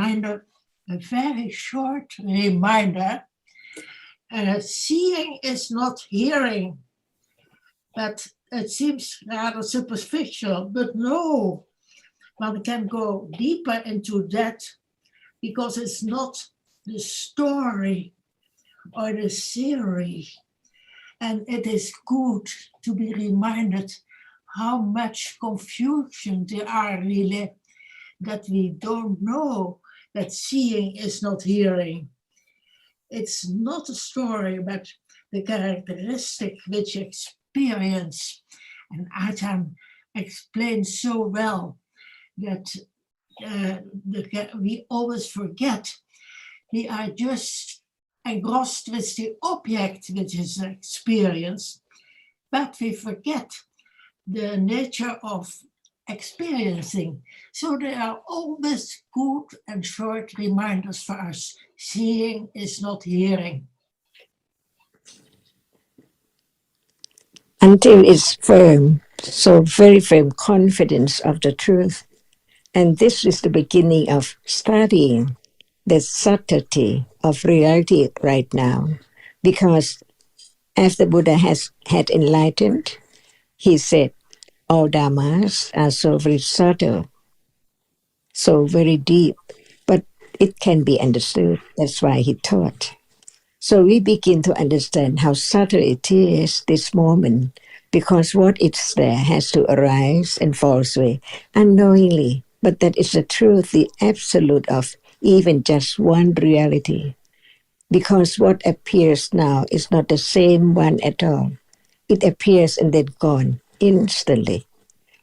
reminder, a very short reminder. Seeing is not hearing, but it seems rather superficial, but no, one can go deeper into that because it's not the story or the theory. And it is good to be reminded how much confusion there are really, that we don't know that seeing is not hearing. It's not a story, but the characteristic which you experience. And Ajahn explained so well that we always forget we are just engrossed with the object which is experienced, but we forget the nature of experiencing. So there are always good and short reminders for us. Seeing is not hearing. Until it's firm, so very firm confidence of the truth. And this is the beginning of studying the subtlety of reality right now. Because as the Buddha had enlightened, he said, all dhammas are so very subtle, so very deep, but it can be understood. That's why he taught. So we begin to understand how subtle it is, this moment, because what is there has to arise and fall away unknowingly. But that is the truth, the absolute of even just one reality. Because what appears now is not the same one at all. It appears and then gone instantly.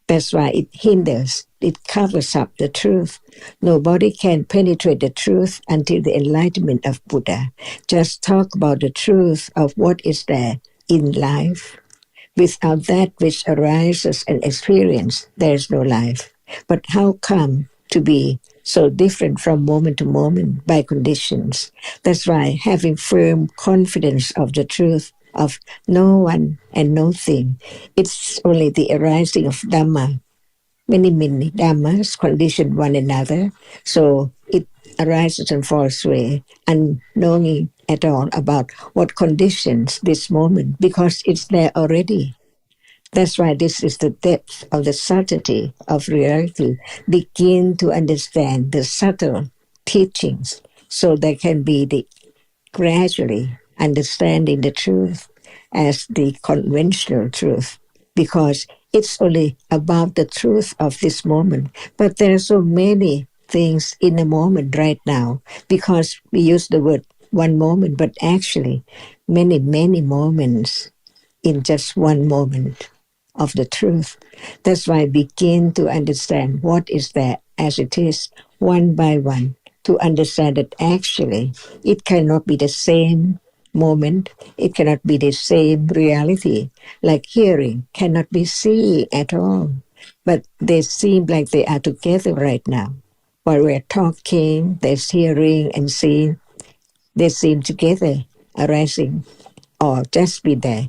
That's why it hinders, it covers up the truth. Nobody can penetrate the truth until the enlightenment of Buddha. Just talk about the truth of what is there in life. Without that which arises and experience, there is no life. But how come to be so different from moment to moment by conditions? That's why having firm confidence of the truth of no one and no thing. It's only the arising of Dhamma. Many Dhammas condition one another, so it arises and falls away, unknowing at all about what conditions this moment, because it's there already. That's why this is the depth of the subtlety of reality. Begin to understand the subtle teachings, so there can be the gradually understanding the truth as the conventional truth, because it's only about the truth of this moment. But there are so many things in a moment right now, because we use the word one moment, but actually many, many moments in just one moment of the truth. That's why I begin to understand what is there as it is, one by one, to understand that actually it cannot be the same moment, it cannot be the same reality. Like hearing cannot be seeing at all, but they seem like they are together right now. While we're talking, there's hearing and seeing, they seem together, arising, or just be there.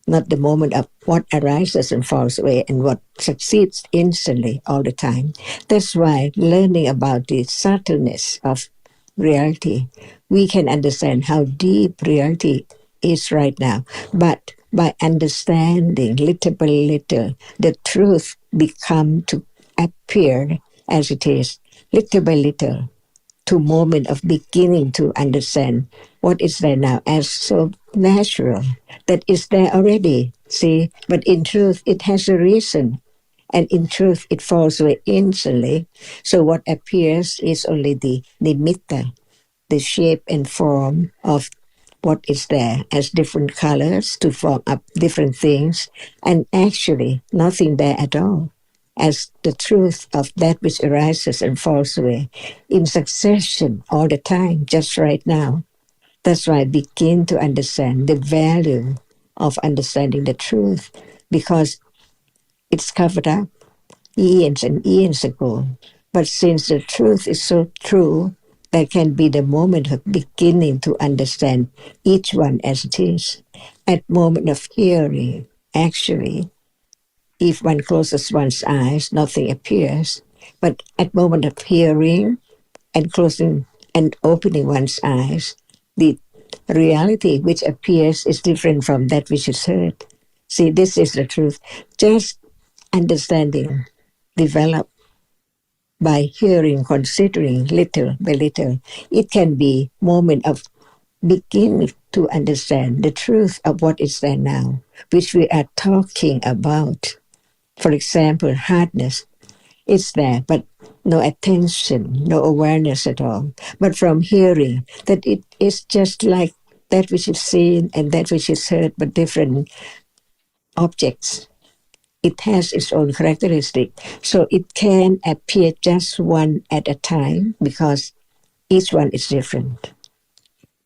Not the moment of what arises and falls away and what succeeds instantly all the time. That's why learning about the subtleness of reality, we can understand how deep reality is right now. But by understanding little by little, the truth become to appear as it is, little by little, to moment of beginning to understand what is there now as so natural, that is there already, see? But in truth, it has a reason. And in truth, it falls away instantly. So what appears is only the nimitta, the shape and form of what is there as different colors to form up different things, and actually nothing there at all, as the truth of that which arises and falls away in succession all the time, just right now. That's why I begin to understand the value of understanding the truth, because it's covered up eons and eons ago. But since the truth is so true, there can be the moment of beginning to understand each one as it is. At moment of hearing, actually, if one closes one's eyes, nothing appears. But at moment of hearing, and closing and opening one's eyes, the reality which appears is different from that which is heard. See, this is the truth. Just understanding develop by hearing, considering little by little. It can be moment of begin to understand the truth of what is there now, which we are talking about. For example, hardness is there, but no attention, no awareness at all. But from hearing that it is just like that which is seen and that which is heard, but different objects. It has its own characteristic. So it can appear just one at a time because each one is different.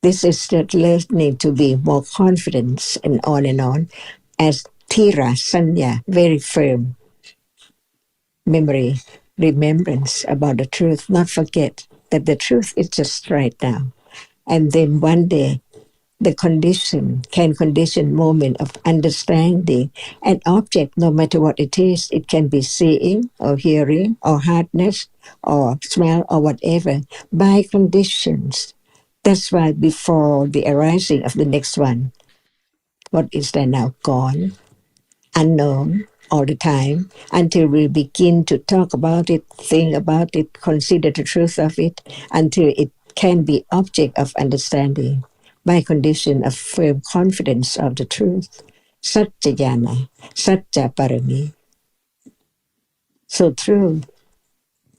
This is that learning to be more confident and on as Tira Sanya, very firm memory, remembrance about the truth, not forget that the truth is just right now. And then one day, the condition moment of understanding an object, no matter what it can be seeing or hearing or hardness or smell or whatever, by conditions. That's why before the arising of the next one, what is there now? Gone, unknown all the time, until we begin to talk about it, think about it, consider the truth of it, until it can be object of understanding by condition of firm confidence of the truth. Satchayana, Satcha Parami. So true.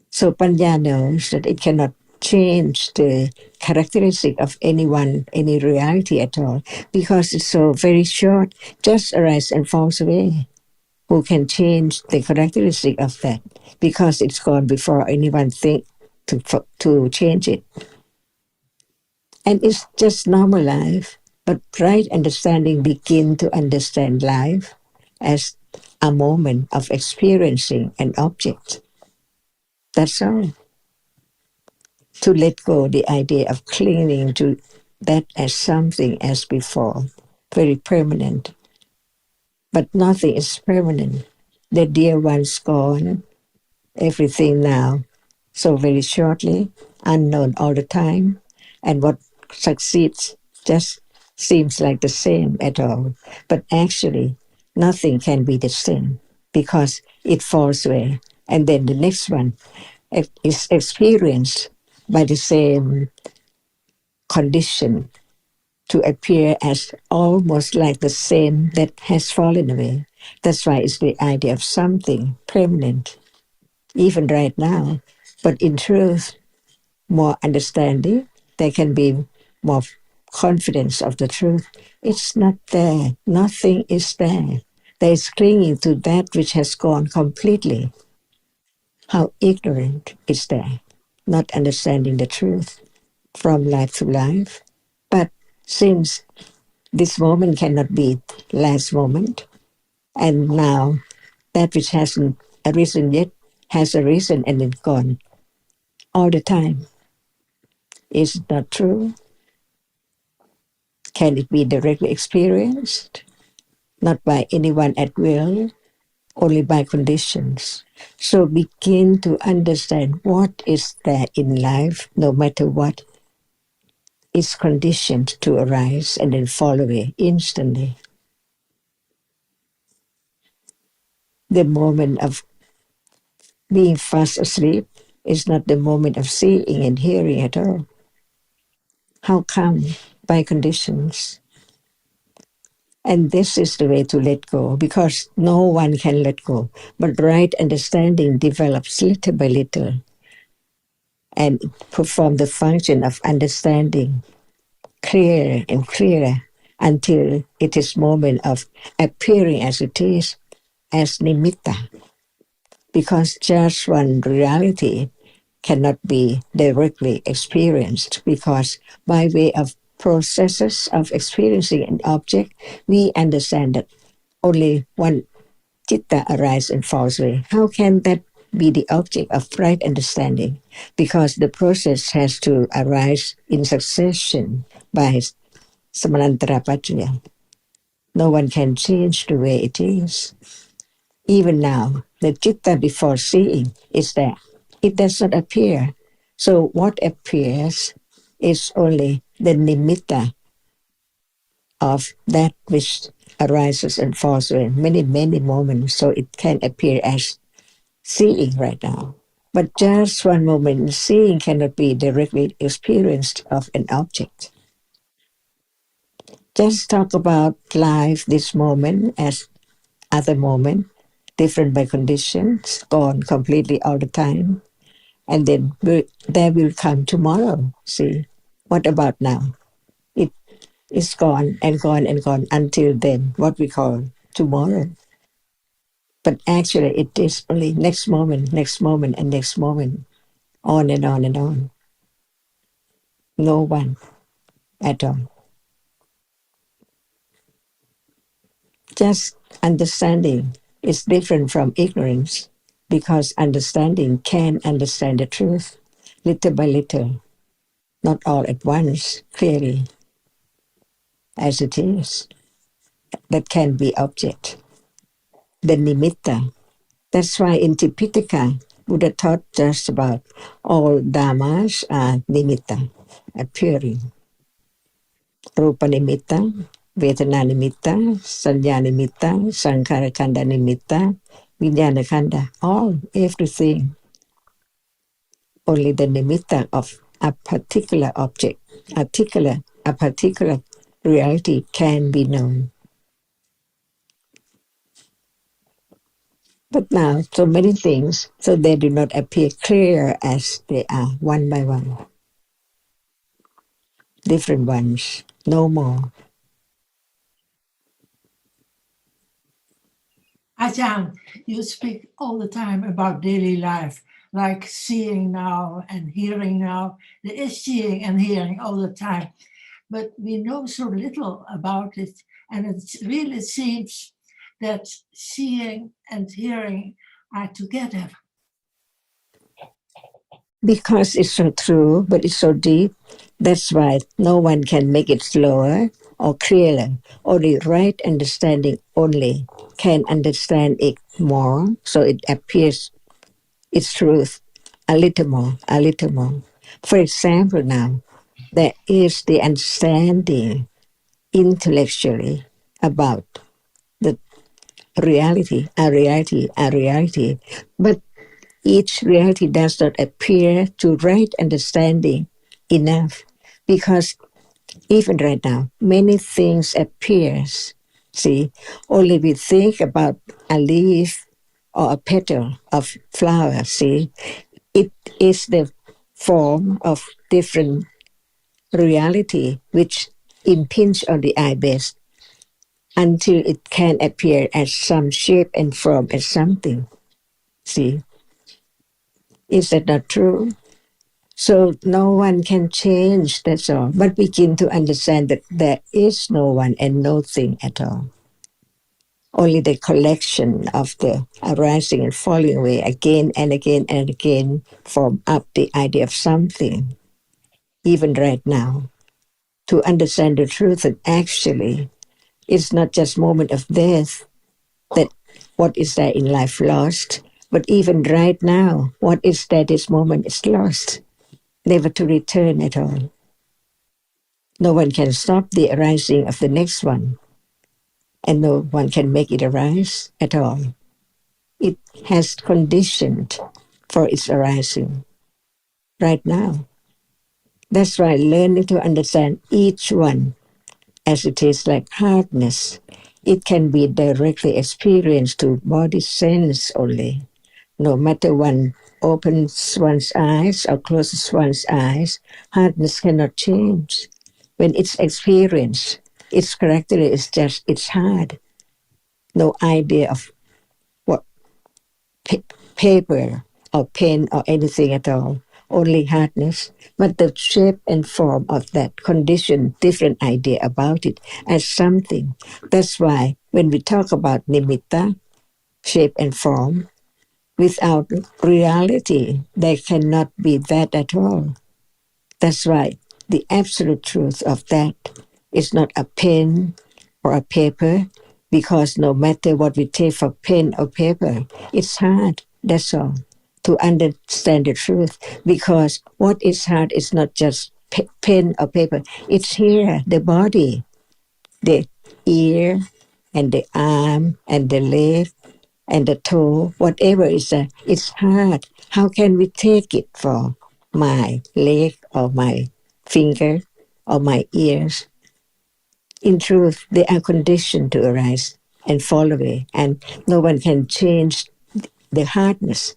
So Panya knows that it cannot change the characteristic of anyone, any reality at all, because it's so very short, just arise and falls away. Who can change the characteristic of that? Because it's gone before anyone think to change it. And it's just normal life. But right understanding begin to understand life as a moment of experiencing an object. That's all. To let go the idea of clinging to that as something as before, very permanent. But nothing is permanent. The dear one's gone, everything now, so very shortly, unknown all the time, and what succeeds just seems like the same at all. But actually, nothing can be the same because it falls away. And then the next one is experienced by the same condition to appear as almost like the same that has fallen away. That's why it's the idea of something permanent, even right now. But in truth, more understanding, there can be more confidence of the truth. It's not there. Nothing is there. There is clinging to that which has gone completely. How ignorant is there, not understanding the truth from life to life. But since this moment cannot be last moment, and now that which hasn't arisen yet has arisen and it's gone all the time. Is it not true? Can it be directly experienced? Not by anyone at will, only by conditions. So begin to understand what is there in life, no matter what, is conditioned to arise and then fall away instantly. The moment of being fast asleep is not the moment of seeing and hearing at all. How come? By conditions. And this is the way to let go, because no one can let go. But right understanding develops little by little and perform the function of understanding clearer and clearer until it is moment of appearing as it is, as nimitta. Because just one reality cannot be directly experienced, because by way of processes of experiencing an object, we understand that only one citta arises and falls away. How can that be the object of right understanding? Because the process has to arise in succession by samanantara paccaya. No one can change the way it is. Even now, the citta before seeing is there. It does not appear, So what appears is only the nimitta of that which arises and falls away in many, many moments. So it can appear as seeing right now. But just one moment, seeing cannot be directly experienced of an object. Just talk about life this moment as other moment, different by conditions, gone completely all the time. And then there will come tomorrow. See, what about now? It is gone and gone and gone until then, what we call tomorrow. But actually, it is only next moment, and next moment, on and on and on. No one at all. Just understanding is different from ignorance because understanding can understand the truth little by little, not all at once, clearly, as it is. That can be object. The nimitta. That's why in Tipitaka, Buddha taught just about all dhammas are nimitta, appearing. Rupa nimitta, Vedana nimitta, Sanya nimitta, Sankhara kanda nimitta, Vijnana kanda, all, everything. Only the nimitta of a particular object, a particular reality can be known. But now, so many things, so they do not appear clear as they are, one by one. Different ones, no more. Ajahn, you speak all the time about daily life, like seeing now and hearing now. There is seeing and hearing all the time, but we know so little about it. And it really seems that seeing and hearing are together. Because it's so true, but it's so deep, that's why no one can make it slower or clearer. Only right understanding only can understand it more, so it appears its truth a little more, a little more. For example, now, there is the understanding intellectually about the reality, a reality, a reality. But each reality does not appear to right understanding enough because even right now, many things appears. See, only we think about a leaf or a petal of flower, see, it is the form of different reality which impinge on the eye base until it can appear as some shape and form as something. See, is that not true? So no one can change, that's all. But begin to understand that there is no one and no thing at all. Only the collection of the arising and falling away again and again and again form up the idea of something, even right now. To understand the truth that actually it's not just moment of death, that what is there in life lost, but even right now, what is there this moment is lost, never to return at all. No one can stop the arising of the next one, and no one can make it arise at all. It has conditioned for its arising right now. That's why learning to understand each one as it is like hardness, it can be directly experienced to body sense only. No matter one opens one's eyes or closes one's eyes, hardness cannot change. When it's experienced, its character is just, it's hard. No idea of what paper or pen or anything at all, only hardness. But the shape and form of that condition, different idea about it as something. That's why when we talk about nimitta, shape and form, without reality, there cannot be that at all. That's why the absolute truth of that is not a pen or a paper, because no matter what we take for pen or paper, it's hard, that's all. to understand the truth, because what is heart is not just pen or paper. It's here, the body, the ear, and the arm, and the leg, and the toe, whatever is there, it's hard. How can we take it for my leg or my finger or my ears? In truth, they are conditioned to arise and fall away, and no one can change the hardness,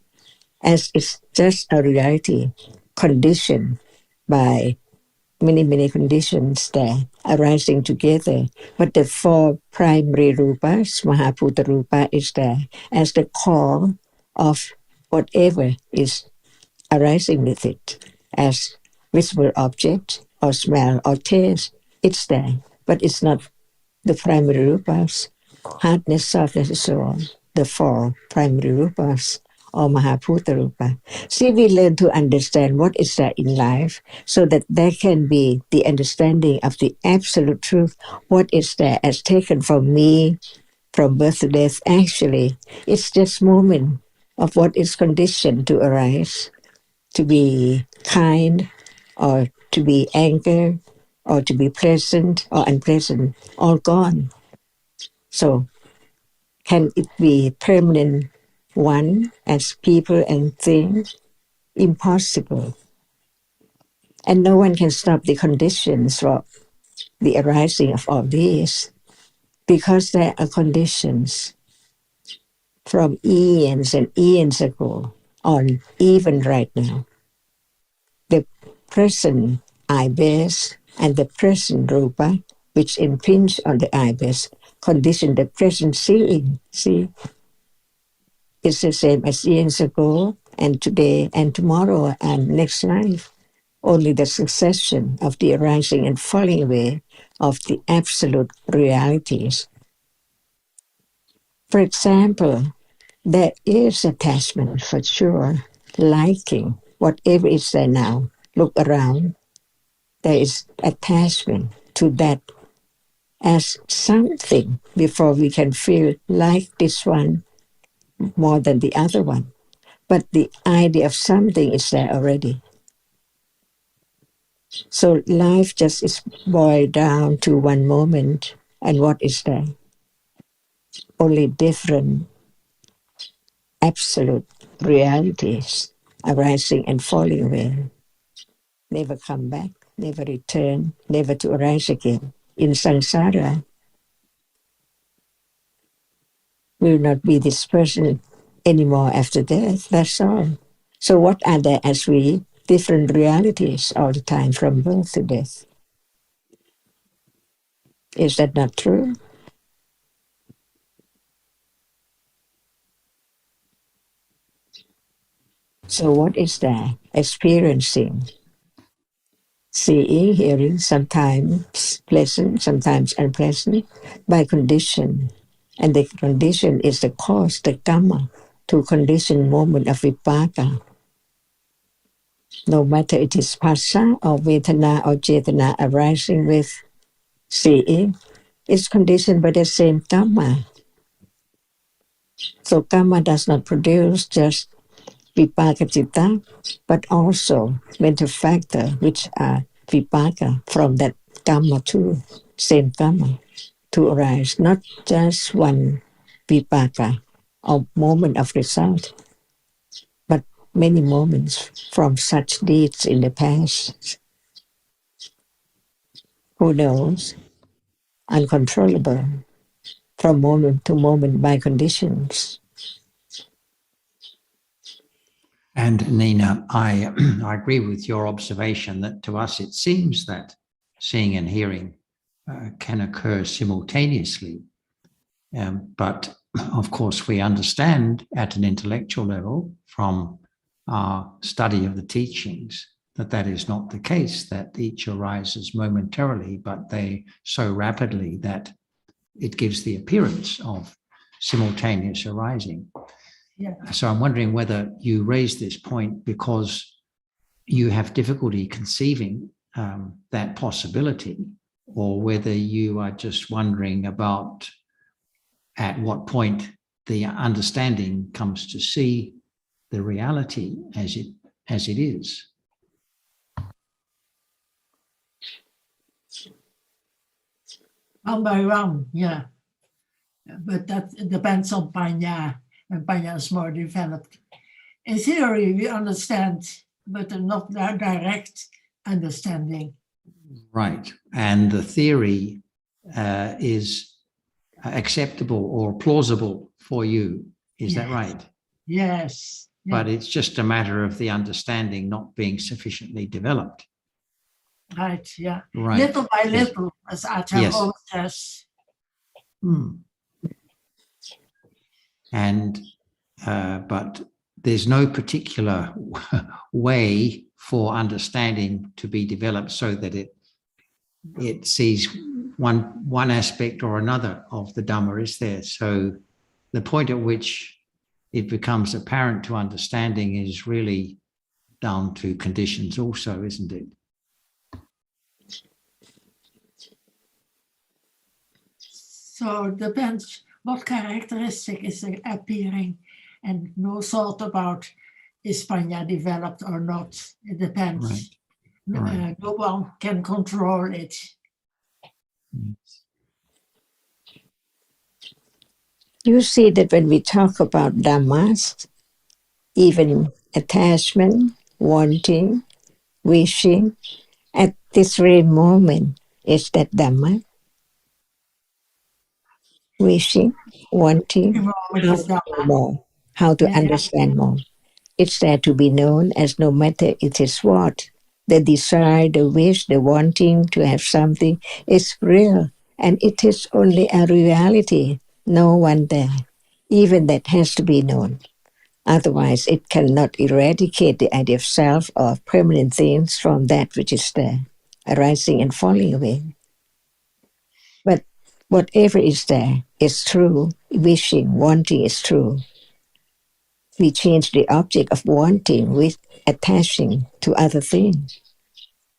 as it's just a reality conditioned by many conditions there arising together. But the four primary rupas, Mahabhuta Rupa, is there as the core of whatever is arising with it, as visible object or smell or taste. It's there, but it's not the primary rupas. Hardness, softness, and so on. The four primary rupas or Mahabhuta Rupa. See, we learn to understand what is there in life so that there can be the understanding of the absolute truth. What is there as taken from me, from birth to death? Actually, it's just moment of what is conditioned to arise, to be kind or to be angry or to be pleasant or unpleasant, all gone. So can it be permanent one as people and things? Impossible. And no one can stop the conditions for the arising of all these, because there are conditions from eons and eons ago on, even right now. The present ibis and the present rupa, which impinge on the ibis, condition the present seeing. See, it's the same as years ago and today and tomorrow and next life. Only the succession of the arising and falling away of the absolute realities. For example, there is attachment for sure, liking, whatever is there now. Look around, there is attachment to that as something before we can feel like this one more than the other one. But the idea of something is there already. So life just is boiled down to one moment, and what is there? Only different absolute realities arising and falling away. Never come back, never return, never to arise again. In samsara, will not be this person anymore after death, that's all. So what are there as we? Different realities all the time from birth to death. Is that not true? So what is there? Experiencing, seeing, hearing, sometimes pleasant, sometimes unpleasant, by condition. And the condition is the cause, the Dhamma, to condition moment of vipaka. No matter it is phassa or vedana or cetana arising with seeing, it's conditioned by the same Dhamma. So Dhamma does not produce just vipaka citta, but also mental factor which are vipaka from that Dhamma too, same Dhamma, to arise, not just one vipaka or moment of result, but many moments from such deeds in the past. Who knows? Uncontrollable, from moment to moment by conditions. And Nina, I agree with your observation that to us it seems that seeing and hearing can occur simultaneously. But of course, we understand at an intellectual level from our study of the teachings that that is not the case, that each arises momentarily, but they so rapidly that it gives the appearance of simultaneous arising. Yeah. So I'm wondering whether you raise this point because you have difficulty conceiving that possibility, or whether you are just wondering about at what point the understanding comes to see the reality as it is. One by one, yeah. But that depends on Panya, and Panya is more developed. In theory, we understand, but not direct understanding. Right. And the theory is acceptable or plausible for you. Is that right? Yes. But it's just a matter of the understanding not being sufficiently developed. Right, yeah. Right. Little by little, as Ajahn always says. And but there's no particular way for understanding to be developed so that it sees one aspect or another of the Dhamma, is there? So the point at which it becomes apparent to understanding is really down to conditions also, isn't it? So it depends what characteristic is appearing, and no thought about is Panya developed or not. It depends. Right. No one can control it. You see that when we talk about dhammas, even attachment, wanting, wishing, at this very moment, is that dhamma? Wishing, wanting, how to understand more. It's there to be known as no matter it is what. The desire, the wish, the wanting to have something is real, and it is only a reality. No one there. Even that has to be known. Otherwise, it cannot eradicate the idea of self or permanent things from that which is there, arising and falling away. But whatever is there is true. Wishing, wanting is true. We change the object of wanting with attaching to other things.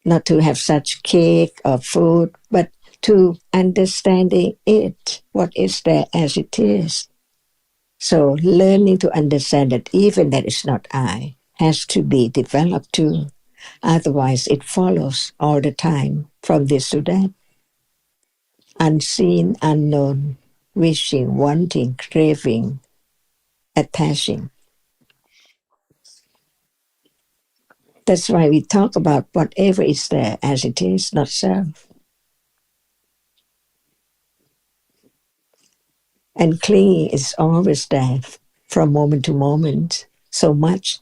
Not to have such cake or food, but to understanding it, what is there as it is. So learning to understand that even that is not I has to be developed too. Otherwise it follows all the time from this to that. Unseen, unknown, wishing, wanting, craving, attaching. That's why we talk about whatever is there as it is, not self. And clinging is always there from moment to moment, so much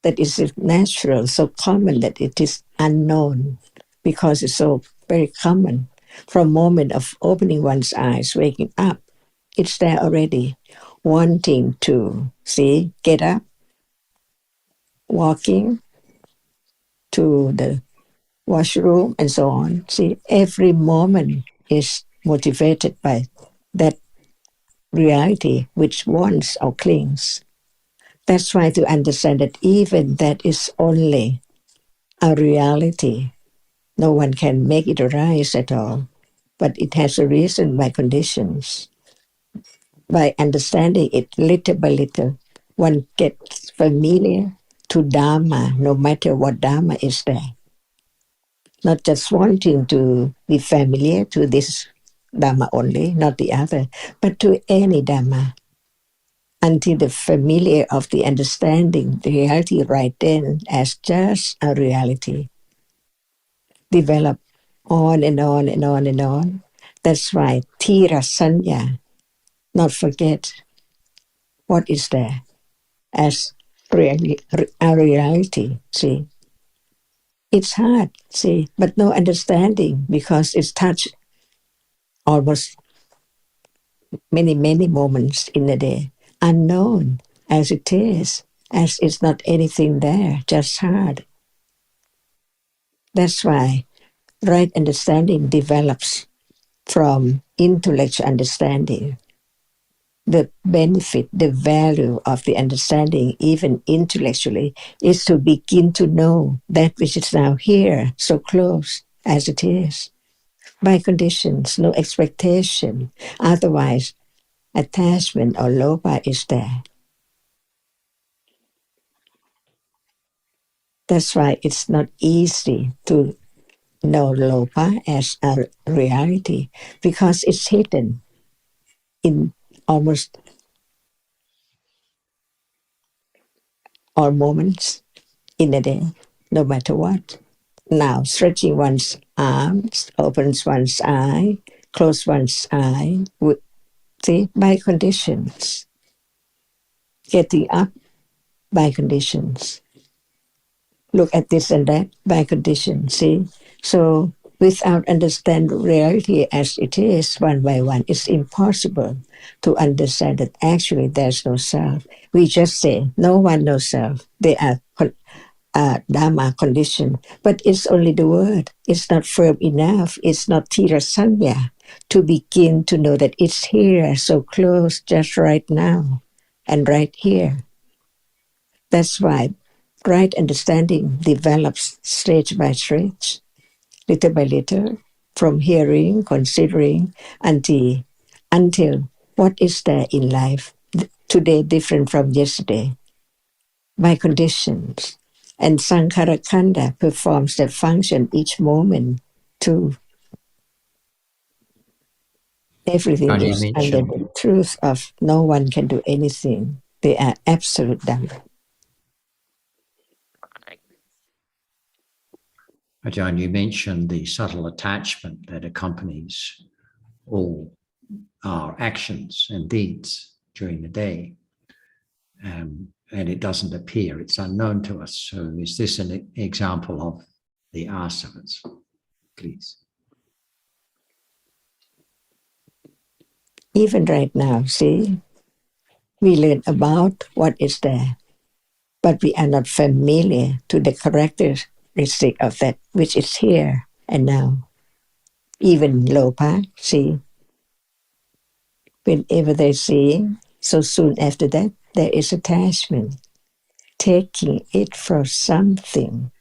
that is natural, so common that it is unknown because it's so very common. From moment of opening one's eyes, waking up, it's there already, wanting to get up, walking to the washroom and so on. See, every moment is motivated by that reality which wants or clings. That's why to understand that even that is only a reality. No one can make it arise at all, but it has a reason by conditions. By understanding it little by little, one gets familiar to Dhamma, no matter what Dhamma is there. Not just wanting to be familiar to this Dhamma only, not the other, but to any Dhamma. Until the familiar of the understanding, the reality right then as just a reality, develop on and on and on and on. That's why Tira Sanya, not forget what is there as a reality, see. It's hard, see, but no understanding because it's touched almost many, many moments in a day. Unknown as it is, as it's not anything there, just hard. That's why right understanding develops from intellectual understanding. The benefit, the value of the understanding, even intellectually, is to begin to know that which is now here, so close as it is, by conditions, no expectation. Otherwise, attachment or loba is there. That's why it's not easy to know lopa as a reality, because it's hidden in almost all moments in a day, no matter what. Now, stretching one's arms, opens one's eye, close one's eye, see, by conditions. Getting up by conditions. Look at this and that by conditions, see? So without understanding reality as it is one by one, it's impossible to understand that actually there's no self. We just say, no one knows self. They are Dhamma condition, but it's only the word. It's not firm enough. It's not Tira Sanya to begin to know that it's here, so close, just right now, and right here. That's why right understanding develops stage by stage, little by little, from hearing, considering, until what is there in life today different from yesterday, by conditions. And Sankarakanda performs that function each moment too. Everything Ajahn, you is under mentioned, the truth of no one can do anything. They are absolute Dhamma. Ajahn, you mentioned the subtle attachment that accompanies all our actions and deeds during the day. And it doesn't appear, it's unknown to us. So is this an example of the asavas, please? Even right now, see, we learn about what is there, but we are not familiar to the characteristic of that which is here and now. Even lopa, see, whenever they see, so soon after that, there is attachment, taking it for something,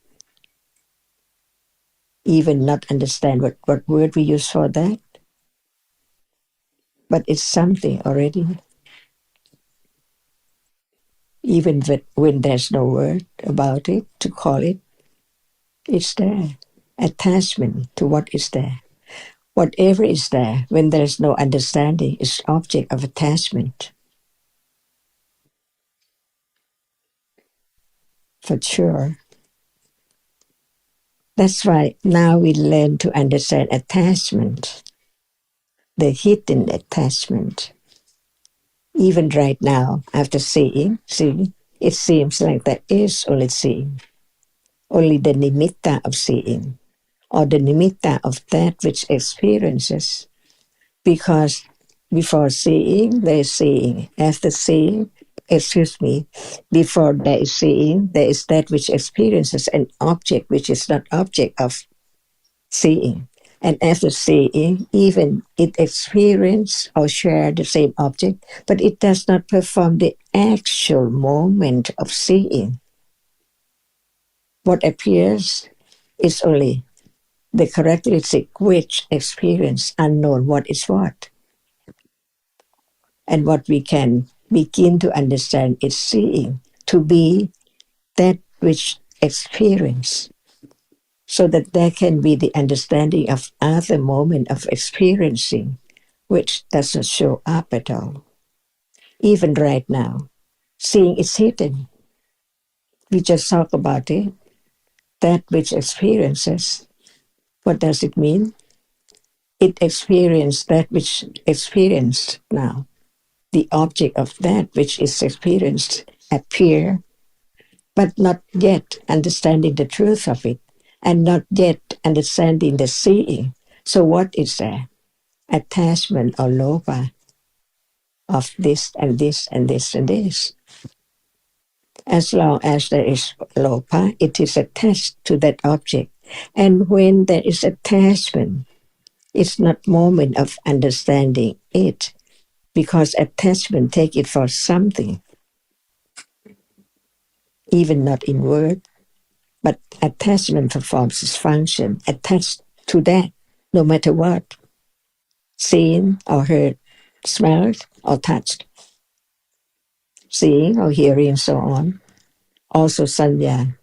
even not understand what word we use for that, but it's something already. Even when there's no word about it, to call it, it's there. Attachment to what is there. Whatever is there, when there's no understanding, is object of attachment. For sure. That's why now we learn to understand attachment, the hidden attachment. Even right now, after seeing, see, it seems like there is only seeing, only the nimitta of seeing, or the nimitta of that which experiences. Because before seeing, there is seeing. After seeing, before there is seeing, there is that which experiences an object which is not object of seeing. And after seeing, even it experience or share the same object, but it does not perform the actual moment of seeing. What appears is only the characteristic which experience unknown what is what. And what we can begin to understand is seeing to be that which experience, so that there can be the understanding of other moment of experiencing, which doesn't show up at all. Even right now, seeing is hidden. We just talk about it. That which experiences, what does it mean? It experienced that which experienced now. The object of that which is experienced appear, but not yet understanding the truth of it, and not yet understanding the seeing. So what is there? Attachment or lopa of this and this and this and this. As long as there is lopa, it is attached to that object. And when there is attachment, it's not moment of understanding it, because attachment take it for something, even not in word, but attachment performs its function, attached to that, no matter what, seen or heard, smelled or touched, seeing or hearing and so on. Also sanya,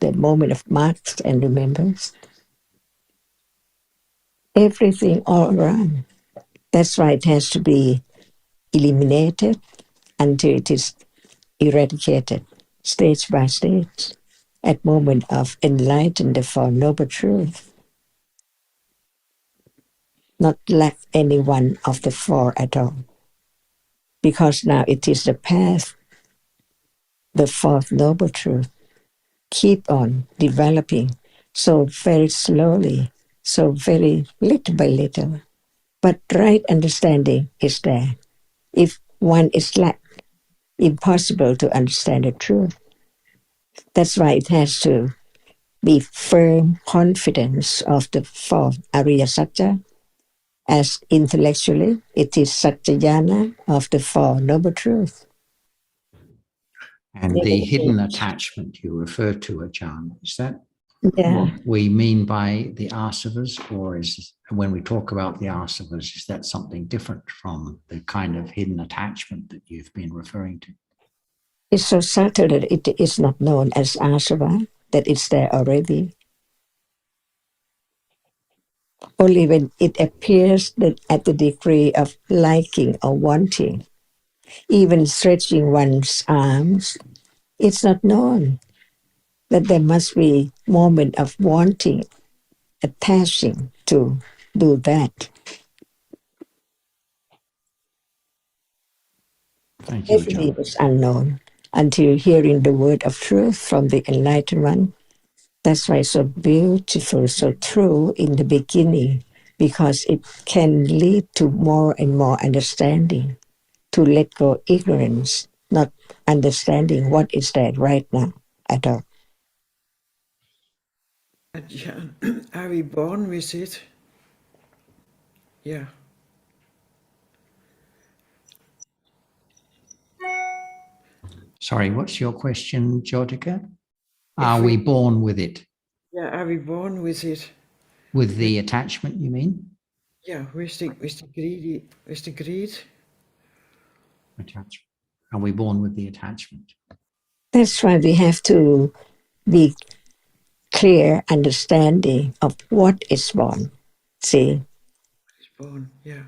the moment of marks and remembers. Everything all around. That's why it has to be eliminated until it is eradicated, stage by stage, at moment of enlightened the Four Noble Truth. Not lack any one of the four at all. Because now it is the path, the Fourth Noble Truth. Keep on developing so very slowly, so very little by little. But right understanding is there. If one is lack, impossible to understand the truth. That's why it has to be firm confidence of the fourth Ariya Satya. As intellectually, it is Satyayana of the Four Noble Truth. And the hidden attachment you refer to, Ajahn, is that Yeah. what we mean by the asavas, or is when we talk about the asavas, is that something different from the kind of hidden attachment that you've been referring to? It's so subtle that it is not known as asava, that it's there already. Only when it appears that at the degree of liking or wanting, even stretching one's arms, it's not known that there must be moment of wanting, attaching to do that. Thank you, Everything Ajahn. is unknown until hearing the word of truth from the enlightened one. That's why it's so beautiful, so true in the beginning, because it can lead to more and more understanding, to let go ignorance, not understanding what is there right now at all. Yeah. Are we born with it? Yeah. Sorry, what's your question, Jyotika? Are we born with it? Yeah, are we born with it? With the attachment, you mean? Yeah, with the greed. Attachment. Are we born with the attachment? That's why we have to be clear understanding of what is born. See? Is born, yeah.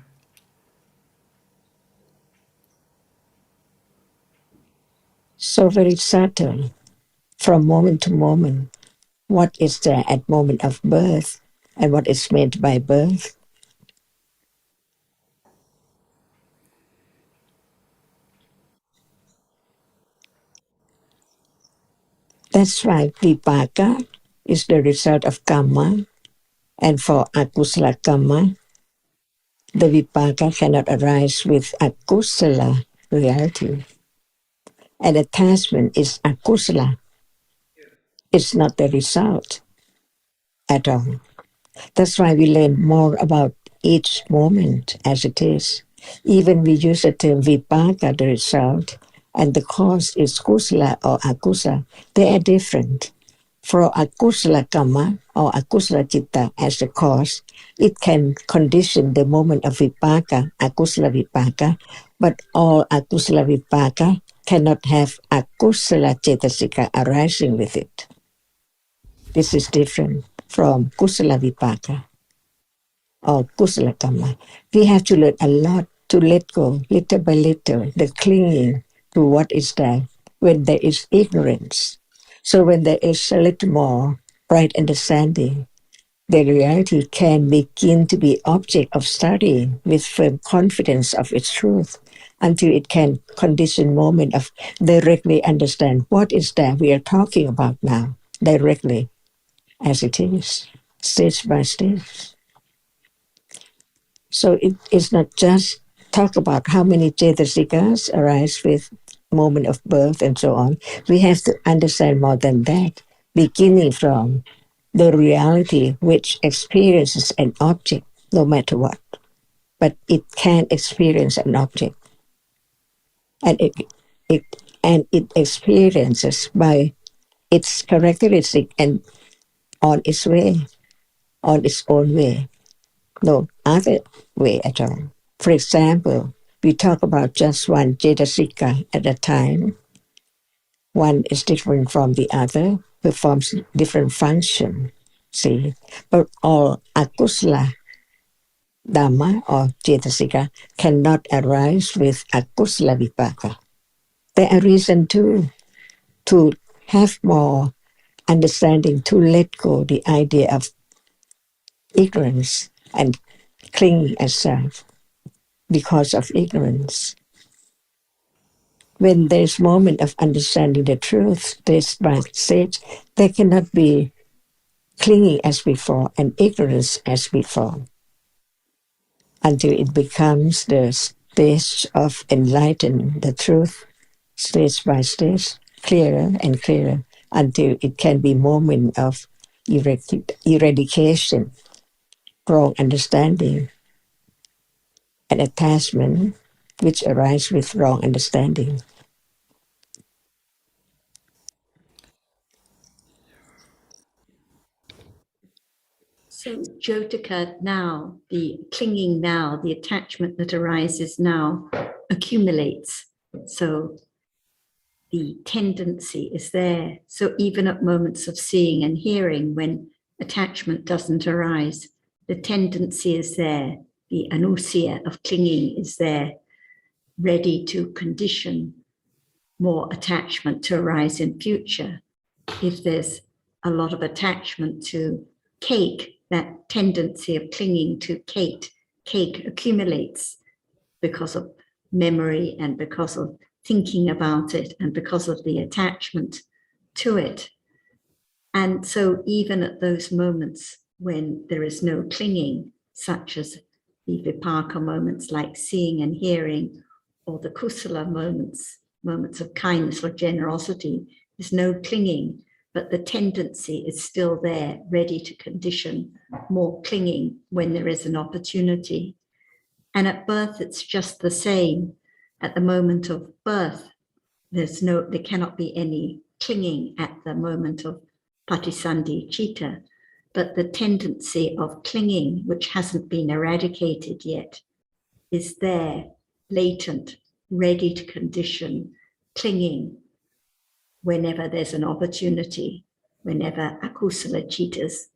So very subtle, from moment to moment. What is there at moment of birth and what is meant by birth? That's why vipaka is the result of karma, and for akusala karma, the vipaka cannot arise with akusala reality. And attachment is akusala. It's not the result at all. That's why we learn more about each moment as it is. Even we use the term vipaka, the result, and the cause is kusala or akusala. They are different. For akusala karma or akusala citta as the cause, it can condition the moment of vipaka, akusala vipaka, but all akusala vipaka cannot have akusala cetasika arising with it. This is different from kusala vipaka or kusala karma. We have to learn a lot to let go, little by little, the clinging to what is there when there is ignorance. So when there is a little more right understanding, the reality can begin to be object of study with firm confidence of its truth until it can condition moment of directly understand what is there we are talking about now, directly as it is, stage by stage. So it is not just talk about how many cetasikas arise with moment of birth and so on. We have to understand more than that, beginning from the reality which experiences an object no matter what. But it can experience an object. And it experiences by its characteristic and on its way, on its own way. No other way at all. For example, we talk about just one cetasika at a time. One is different from the other, performs different function. See, but all akusala Dhamma or Cetasika cannot arise with akusala vipaka. There are reasons to have more understanding, to let go the idea of ignorance and clinging as self because of ignorance. When there's moment of understanding the truth, stage by stage, there cannot be clinging as before and ignorance as before, until it becomes the stage of enlightening the truth, stage by stage, clearer and clearer, until it can be moment of eradication, wrong understanding, and attachment, which arise with wrong understanding. So Jyotika now, the clinging now, the attachment that arises now accumulates. So the tendency is there. So even at moments of seeing and hearing, when attachment doesn't arise, the tendency is there. The anusia of clinging is there, ready to condition more attachment to arise in future. If there's a lot of attachment to cake, that tendency of clinging to cake accumulates because of memory and because of thinking about it and because of the attachment to it. And so even at those moments when there is no clinging, such as the vipaka moments like seeing and hearing, or the kusala moments of kindness or generosity, there's no clinging, but the tendency is still there, ready to condition more clinging when there is an opportunity. And at birth, it's just the same. At the moment of birth, there cannot be any clinging at the moment of patisandhi citta, but the tendency of clinging, which hasn't been eradicated yet, is there, latent, ready to condition clinging whenever there's an opportunity, whenever akusala cittas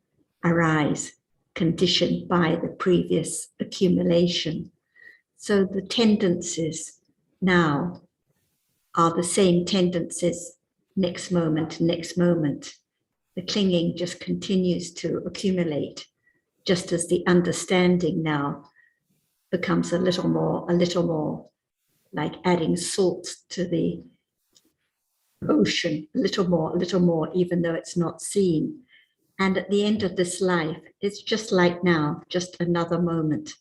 arise, conditioned by the previous accumulation. So the tendencies now are the same tendencies next moment. The clinging just continues to accumulate, just as the understanding now becomes a little more like adding salt to the ocean, a little more, even though it's not seen. And at the end of this life, it's just like now, just another moment,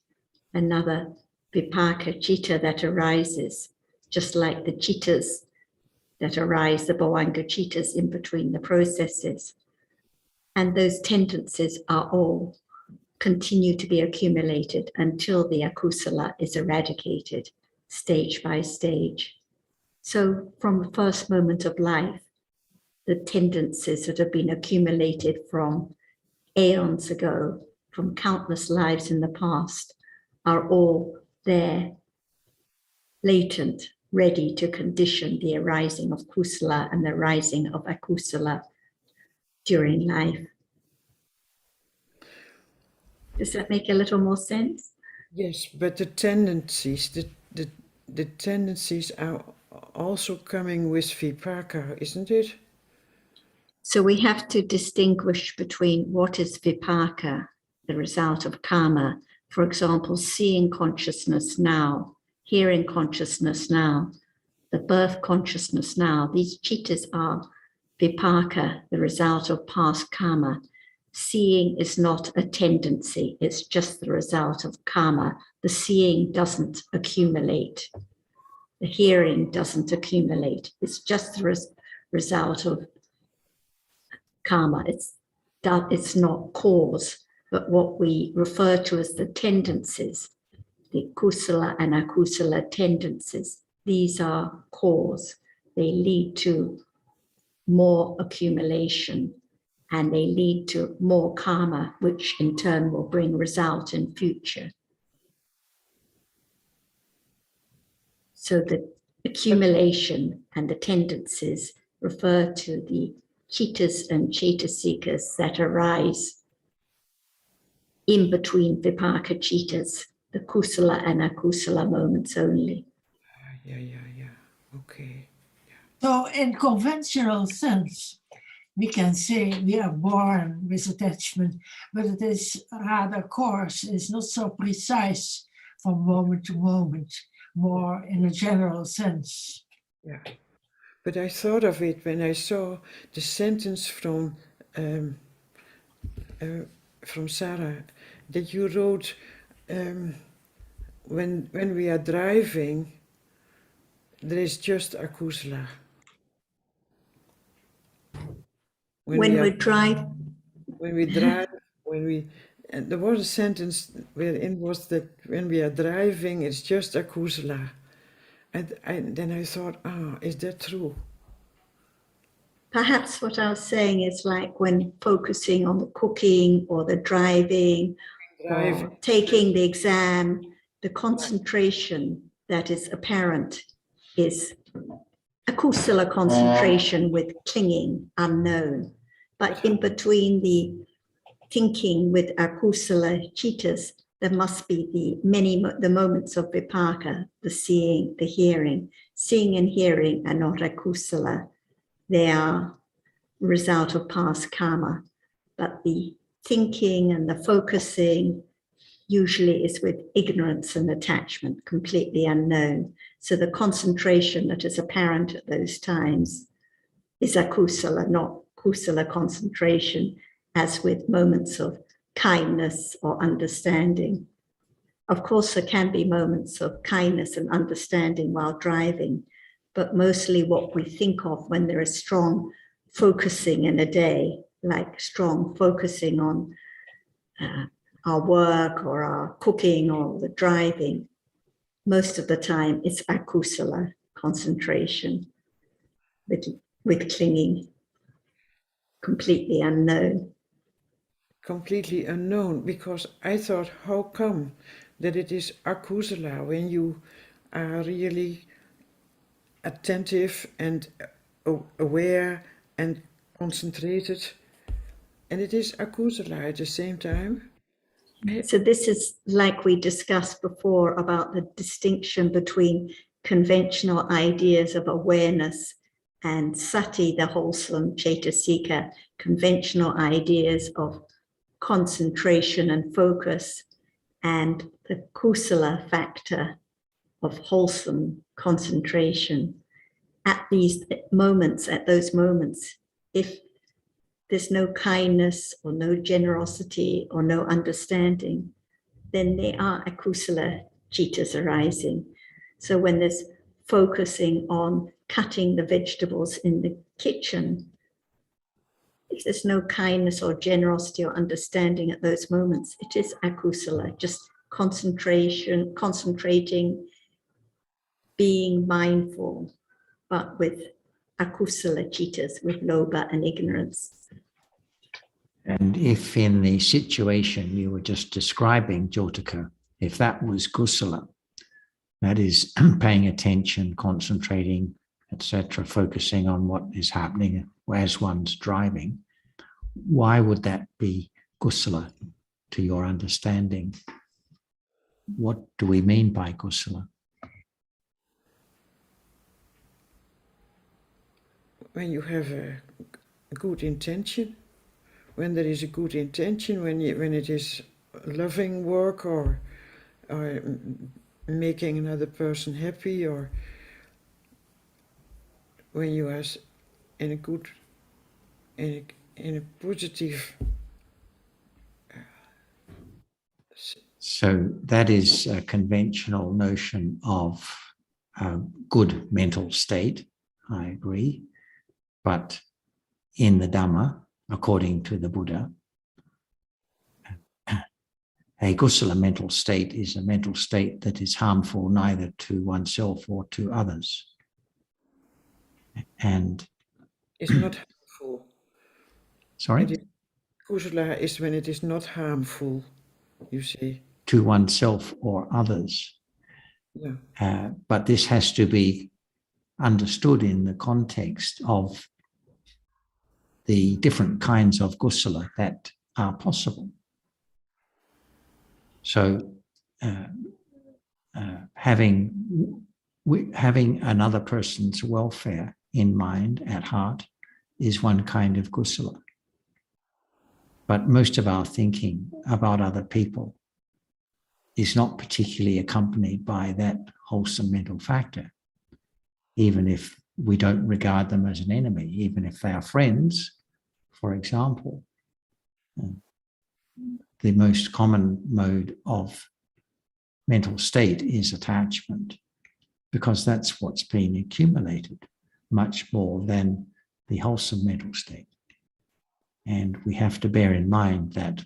another vipaka citta that arises, just like the cittas that arise, the bhavanga cittas in between the processes. And those tendencies are all continue to be accumulated until the akusala is eradicated, stage by stage. So from the first moment of life, the tendencies that have been accumulated from aeons ago, from countless lives in the past, are all there, latent, ready to condition the arising of kusala and the rising of akusala during life. Does that make a little more sense? Yes, but the tendencies, the tendencies are also coming with vipaka, isn't it? So we have to distinguish between what is vipaka, the result of karma. For example, seeing consciousness now, hearing consciousness now, the birth consciousness now. These cittas are vipaka, the result of past karma. Seeing is not a tendency, it's just the result of karma. The seeing doesn't accumulate. The hearing doesn't accumulate. It's just the result of karma. It's not cause, but what we refer to as the tendencies, the kusala and akusala tendencies, these are cause. They lead to more accumulation and they lead to more karma, which in turn will bring result in future. So the accumulation and the tendencies refer to the citas and cetasikas that arise in between vipaka citas, the kusala and akusala moments only. Yeah. Okay. So in conventional sense, we can say we are born with attachment, but it is rather coarse. It's not so precise from moment to moment, more in a general sense. Yeah. But I thought of it when I saw the sentence from Sarah that you wrote, when we are driving, there is just akusala. When we drive, and there was a sentence wherein was that when we are driving, it's just akusala. And then I thought, is that true? perhaps what I was saying is like when focusing on the cooking or the driving or taking the exam, the concentration that is apparent is akusala concentration with clinging, unknown. But in between the thinking with akusala citas, there must be the moments of vipaka, the seeing, the hearing. Seeing and hearing are not akusala. They are a result of past karma. But the thinking and the focusing usually is with ignorance and attachment, completely unknown. So the concentration that is apparent at those times is akusala, not kusala concentration, as with moments of kindness or understanding. Of course, there can be moments of kindness and understanding while driving, but mostly what we think of when there is strong focusing in a day, like strong focusing on our work or our cooking or the driving, most of the time it's akusala concentration with clinging, completely unknown. Completely unknown, because I thought, how come that it is akusala when you are really attentive and aware and concentrated, and it is akusala at the same time? So this is like we discussed before about the distinction between conventional ideas of awareness and sati, the wholesome cetasika, conventional ideas of concentration and focus, and the kusala factor of wholesome concentration. At these moments, if there's no kindness or no generosity or no understanding, then there are akusala citas arising. So when there's focusing on cutting the vegetables in the kitchen, if there's no kindness or generosity or understanding at those moments, it is akusala, just concentrating, being mindful, but with akusala citas, with lobha and ignorance. And if in the situation you were just describing, Jyotika, if that was kusala, that is paying attention, concentrating, etc., focusing on what is happening as one's driving, why would that be kusala to your understanding? What do we mean by kusala? When you have a good intention, when there is a good intention, when it is loving work or making another person happy, or when you are in a good, in a positive. So that is a conventional notion of a good mental state, I agree. But in the Dhamma, according to the Buddha, a kusala mental state is a mental state that is harmful neither to oneself or to others. And It's not harmful. sorry? Kusala is when it is not harmful, you say. To oneself or others. Yeah. But this has to be understood in the context of the different kinds of kusala that are possible. So having another person's welfare in mind, at heart, is one kind of kusala. But most of our thinking about other people is not particularly accompanied by that wholesome mental factor, even if we don't regard them as an enemy, even if they are friends, for example. The most common mode of mental state is attachment, because that's what's been accumulated much more than the wholesome mental state. And we have to bear in mind that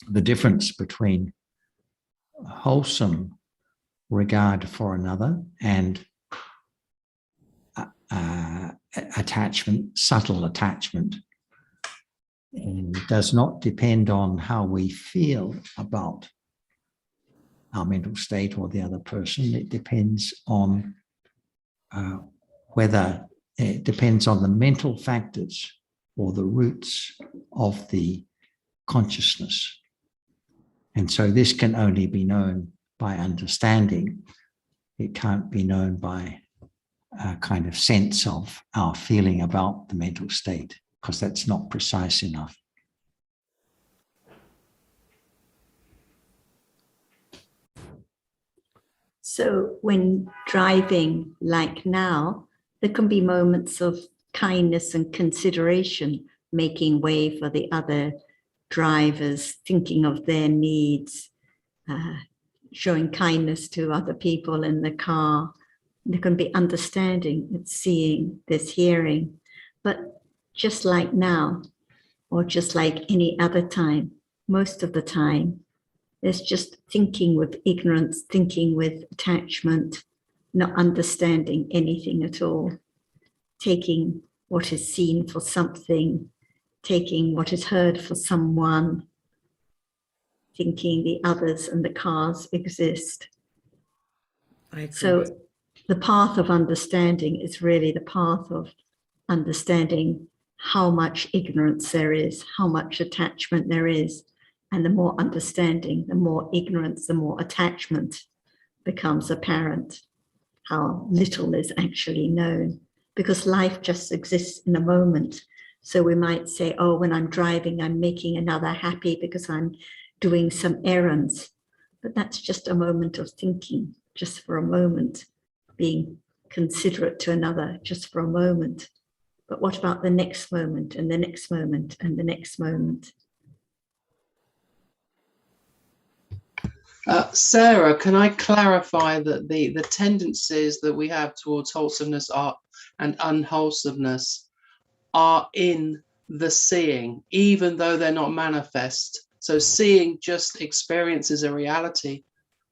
the difference between wholesome regard for another and attachment, subtle attachment, does not depend on how we feel about our mental state or the other person. It depends on it depends on the mental factors or the roots of the consciousness. And so this can only be known by understanding. It can't be known by a kind of sense of our feeling about the mental state, because that's not precise enough. So when driving, like now, there can be moments of kindness and consideration, making way for the other drivers, thinking of their needs, showing kindness to other people in the car. There can be understanding, it's seeing, there's hearing. But just like now, or just like any other time, most of the time, there's just thinking with ignorance, thinking with attachment, not understanding anything at all, taking what is seen for something, taking what is heard for someone, thinking the others and the cars exist. So the path of understanding is really the path of understanding how much ignorance there is, how much attachment there is. And the more understanding, the more ignorance, the more attachment becomes apparent, how little is actually known, because life just exists in a moment. So we might say, oh, when I'm driving, I'm making another happy because I'm doing some errands. But that's just a moment of thinking, just for a moment, being considerate to another just for a moment. But what about the next moment and the next moment and the next moment? Sarah, can I clarify that the tendencies that we have towards wholesomeness and unwholesomeness are in the seeing, even though they're not manifest? So seeing just experiences a reality,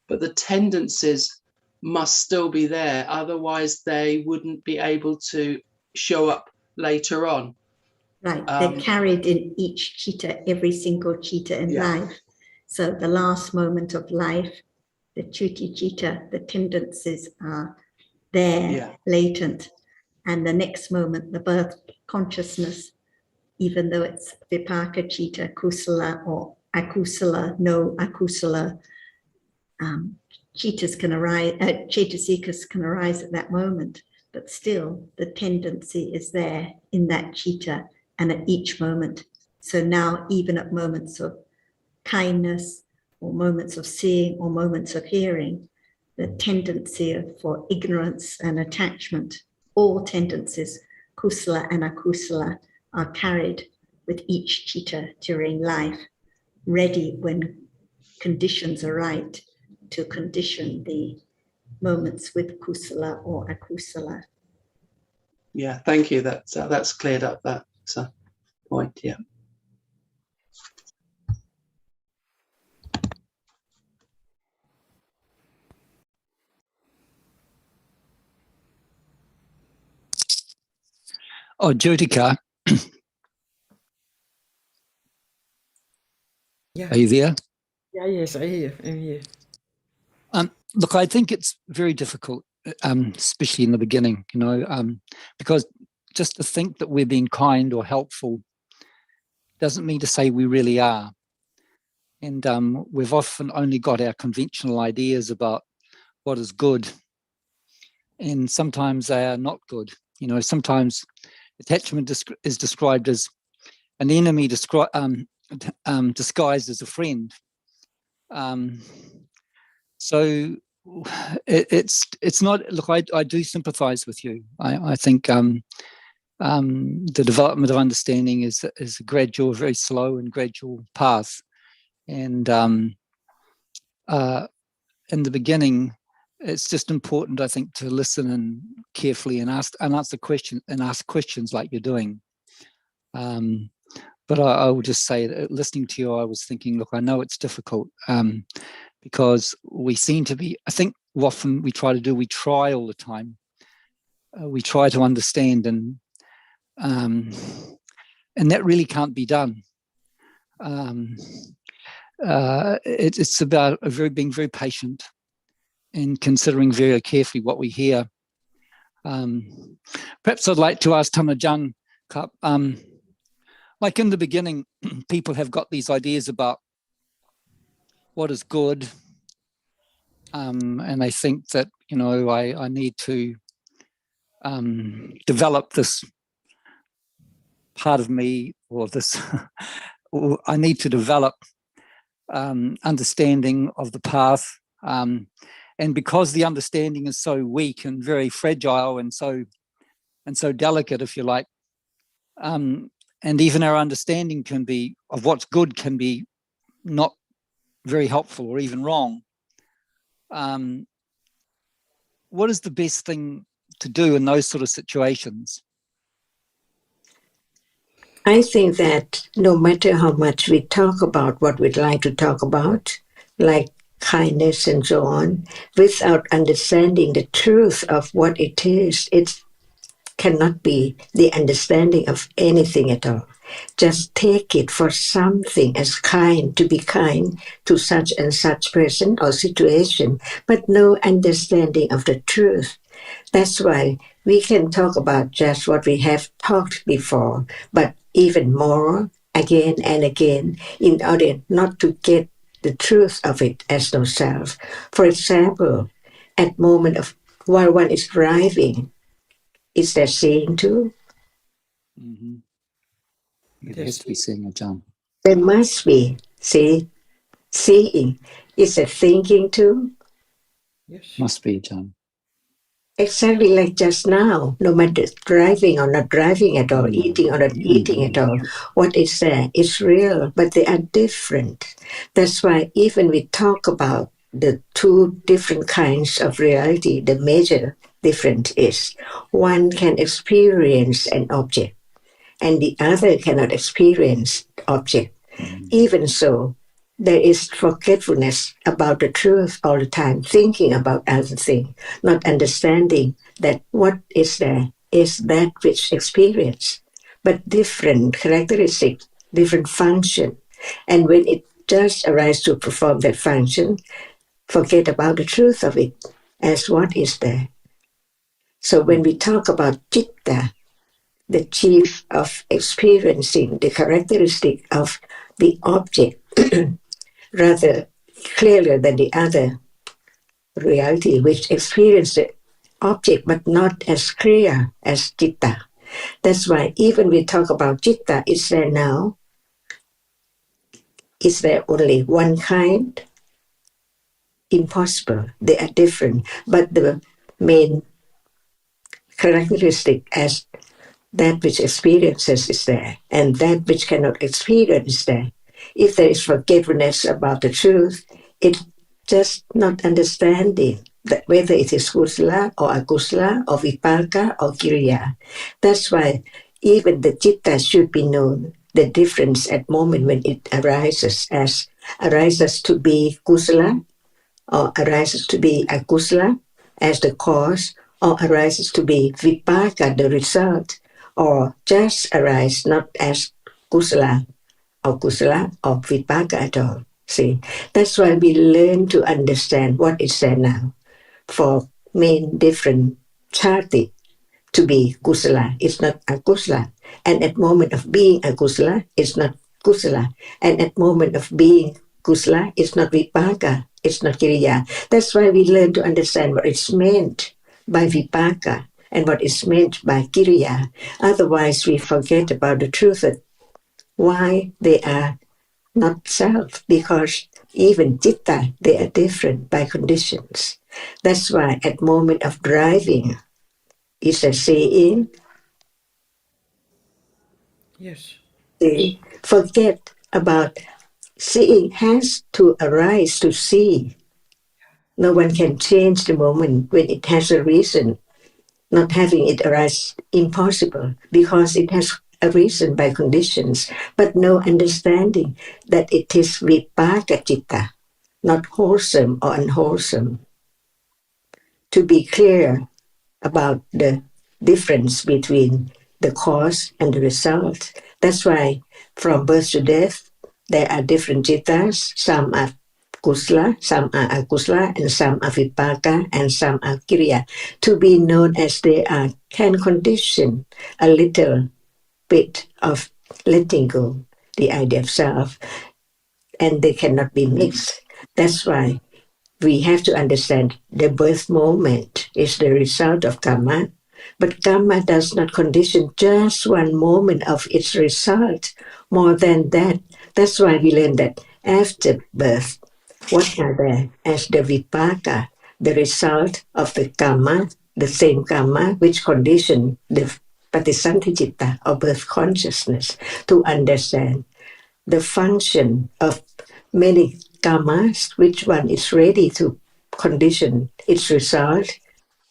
but the tendencies must still be there. Otherwise, they wouldn't be able to show up later on. Right, they're carried in each chitta, every single chitta in life. So the last moment of life, the chuti chitta, the tendencies are there, latent. And the next moment, the birth consciousness, even though it's vipaka chitta, kusala or akusala, no akusala, chittas can arise, chaitasikas can arise at that moment. But still, the tendency is there in that chitta and at each moment. So now, even at moments of kindness or moments of seeing or moments of hearing, the tendency for ignorance and attachment, all tendencies, kusala and akusala, are carried with each chitta during life, ready when conditions are right to condition the moments with kusala or akusala. Yeah, thank you. That's cleared up that point. Yeah. Oh, Jyotika. Yeah. Are you there? Yeah, yes, I'm here. Look, I think it's very difficult especially in the beginning, because just to think that we're being kind or helpful doesn't mean to say we really are. And we've often only got our conventional ideas about what is good, and sometimes they are not good. Sometimes attachment is described as an enemy disguised as a friend. So it's not. Look, I do sympathise with you. I think the development of understanding is a gradual, very slow and gradual path. And in the beginning, it's just important, I think, to listen and carefully and answer questions like you're doing. But I will just say that listening to you, I was thinking, look, I know it's difficult because we seem to be, I think often we try all the time. We try to understand, and that really can't be done. It's about being very patient and considering very carefully what we hear. Perhaps I'd like to ask Tanajan, like in the beginning, people have got these ideas about what is good, and they think that I need to develop this part of me, or this, or I need to develop understanding of the path, and because the understanding is so weak and very fragile and so delicate, if you like, and even our understanding of what's good can be not very helpful or even wrong. What is the best thing to do in those sort of situations? I think that no matter how much we talk about what we'd like to talk about, like kindness and so on, without understanding the truth of what it is, it cannot be the understanding of anything at all. Just take it for something as kind, to be kind to such and such person or situation, but no understanding of the truth. That's why we can talk about just what we have talked before, but even more again and again in order not to get the truth of it as no self. For example, at moment of while one is driving, is there seeing too? Mm-hmm. There has to be seeing, Ajahn. There must be, seeing. Is there thinking too? Yes. Must be, Ajahn. Exactly like just now, no matter driving or not driving at all, eating or not eating at all, what is there? It's real, but they are different. That's why even we talk about the two different kinds of reality, the major difference is one can experience an object and the other cannot experience object. Even so, there is forgetfulness about the truth all the time, thinking about other things, not understanding that what is there is that which experience, but different characteristics, different function. And when it does arise to perform that function, forget about the truth of it as what is there. So when we talk about citta, the chief of experiencing the characteristic of the object, rather clearer than the other reality, which experience the object but not as clear as citta. That's why even we talk about citta, is there now? Is there only one kind? Impossible. They are different. But the main characteristic as that which experiences is there, and that which cannot experience is there. If there is forgetfulness about the truth, it's just not understanding that whether it is kusala or akusala or vipaka or kiriya. That's why even the citta should be known, the difference at moment when it arises to be kusala or arises to be akusala as the cause, or arises to be vipaka, the result, or just arise not as kusala or vipaka at all. See, that's why we learn to understand what is there now. For main different chati to be kusala. It's not akusala. And at moment of being akusala, it's not kusala. And at moment of being kusala, it's not vipaka. It's not kiriya. That's why we learn to understand what it's meant by vipaka and what is meant by kiriya. Otherwise, we forget about the truth of why they are not self, because even citta, they are different by conditions. That's why at moment of driving, is a seeing, Yes. they forget about seeing has to arise to see. No one can change the moment when it has a reason. Not having it arise impossible because it has a reason by conditions, but no understanding that it is vipaka citta, not wholesome or unwholesome. To be clear about the difference between the cause and the result. That's why from birth to death, there are different jittas. Some are kusla, some are akusla, and some are vipaka, and some are kiriya. To be known as they are can condition a little bit of letting go the idea of self, and they cannot be mixed. That's why we have to understand the birth moment is the result of karma, but karma does not condition just one moment of its result. More than that, that's why we learn that after birth, what are there as the vipaka, the result of the karma, the same karma which condition the patisantichitta or birth consciousness to understand the function of many karmas, which one is ready to condition its result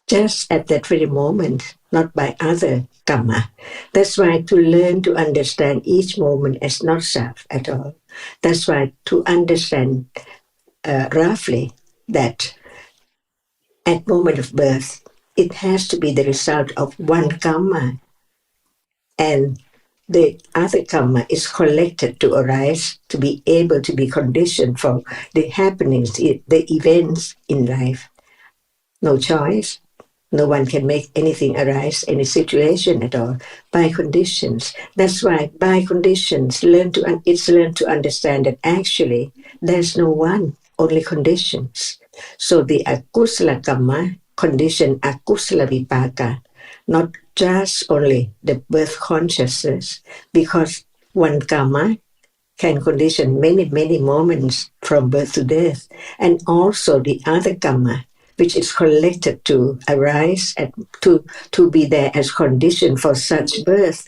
just at that very moment, not by other karma. That's why to learn to understand each moment as not self at all. That's why to understand roughly that at moment of birth, it has to be the result of one karma, and the other karma is collected to arise to be able to be conditioned for the happenings, the events in life. No choice. No one can make anything arise, any situation at all, by conditions. That's why by conditions, it's learned to understand that actually there's no one, only conditions. So the akusala karma condition akusala vipaka, not just only the birth consciousness, because one karma can condition many, many moments from birth to death, and also the other karma, which is collected to arise and to be there as condition for such birth,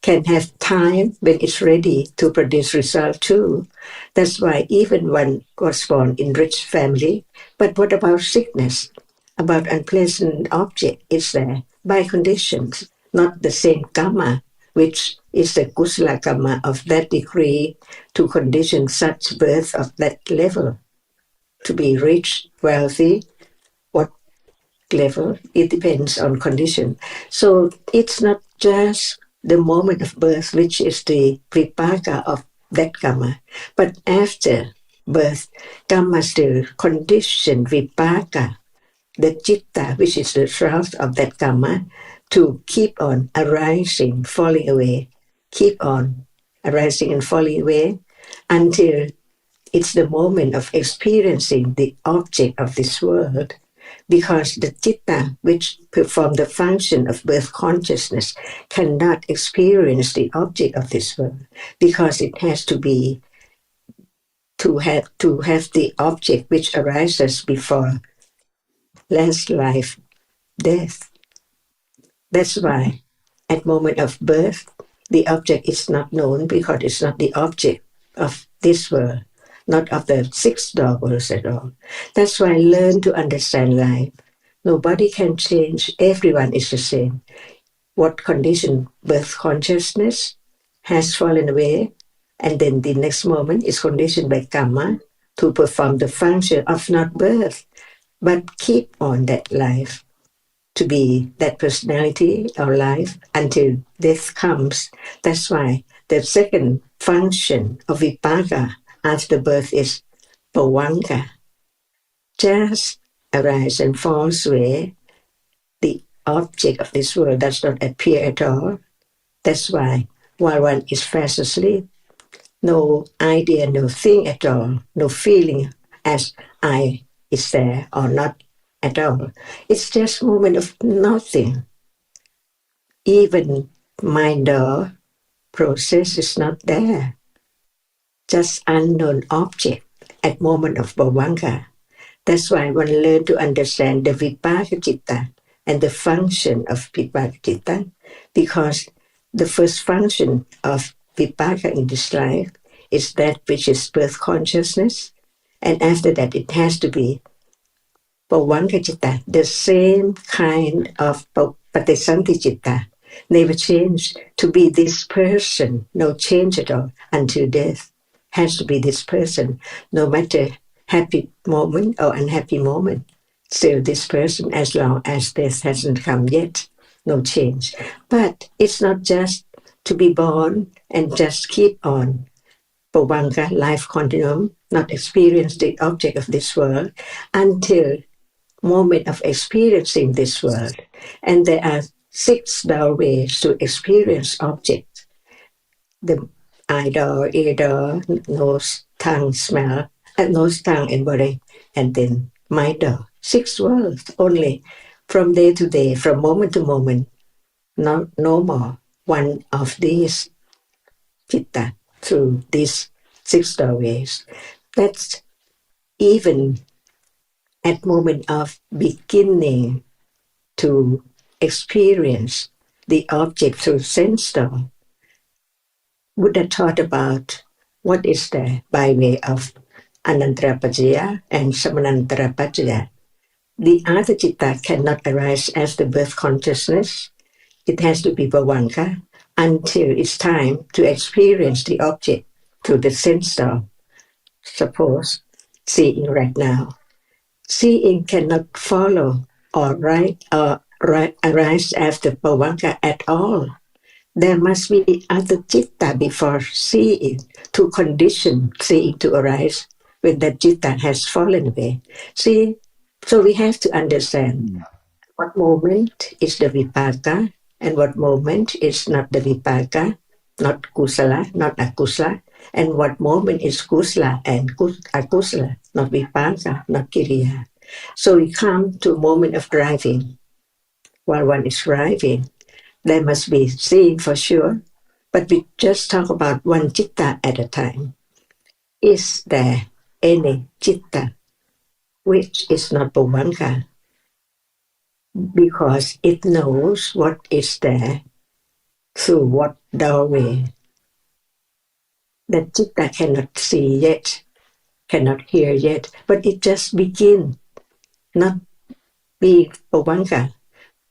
can have time when it's ready to produce result too. That's why even one was born in rich family, but what about sickness? About unpleasant object is there by conditions, not the same karma, which is the kusala karma of that degree to condition such birth of that level. To be rich, wealthy, what level, it depends on condition. So it's not just the moment of birth, which is the vipaka of that karma, but after birth, karma still condition vipaka, the citta, which is the result of that karma, to keep on arising, falling away, keep on arising and falling away until it's the moment of experiencing the object of this world. Because the citta, which perform the function of birth consciousness, cannot experience the object of this world, because it has to be to have the object which arises before last life, death. That's why at moment of birth, the object is not known because it's not the object of this world, not of the six-door worlds at all. That's why learn to understand life. Nobody can change. Everyone is the same. What condition birth consciousness has fallen away, and then the next moment is conditioned by karma to perform the function of not birth, but keep on that life, to be that personality or life until death comes. That's why the second function of vipaka after birth is pawanka. Just arise and falls away, the object of this world does not appear at all. That's why while one is fast asleep, no idea, no thing at all, no feeling as I is there or not at all. It's just moment of nothing. Even mind or process is not there. Just unknown object at moment of bhavanga. That's why one learn to understand the vipaka citta and the function of vipaka citta, because the first function of vipaka in this life is that which is birth consciousness, and after that it has to be bhavanga citta, the same kind of patisanti citta, never change, to be this person, no change at all until death. Has to be this person, no matter happy moment or unhappy moment, still this person as long as death hasn't come yet, no change. But it's not just to be born and just keep on. Bhavanga, life continuum, not experience the object of this world until moment of experiencing this world. And there are 6 doorways to experience objects. The eye door, ear door, nose, tongue, smell, and nose, tongue, and body, and then mind door. 6 worlds only, from day to day, from moment to moment, no more. One of these chitta through these 6 doorways. That's even at moment of beginning to experience the object through sense door. Buddha taught about what is there by way of Anantarapajaya and Samanantarapajaya. The other citta cannot arise as the birth consciousness. It has to be bhavanga until it's time to experience the object through the sense door. Suppose seeing right now. Seeing cannot follow or arise after bhavanga at all. There must be other citta before seeing to condition seeing to arise when that citta has fallen away. See, so we have to understand what moment is the vipaka and what moment is not the vipaka, not kusala, not akusala, and what moment is kusala and akusala, not vipaka, not kiriya. So we come to a moment of driving. While one is driving, there must be seeing for sure, but we just talk about one citta at a time. Is there any citta which is not bhavanga? Because it knows what is there through what doorway. That citta cannot see yet, cannot hear yet, but it just begin, not be bhavanga.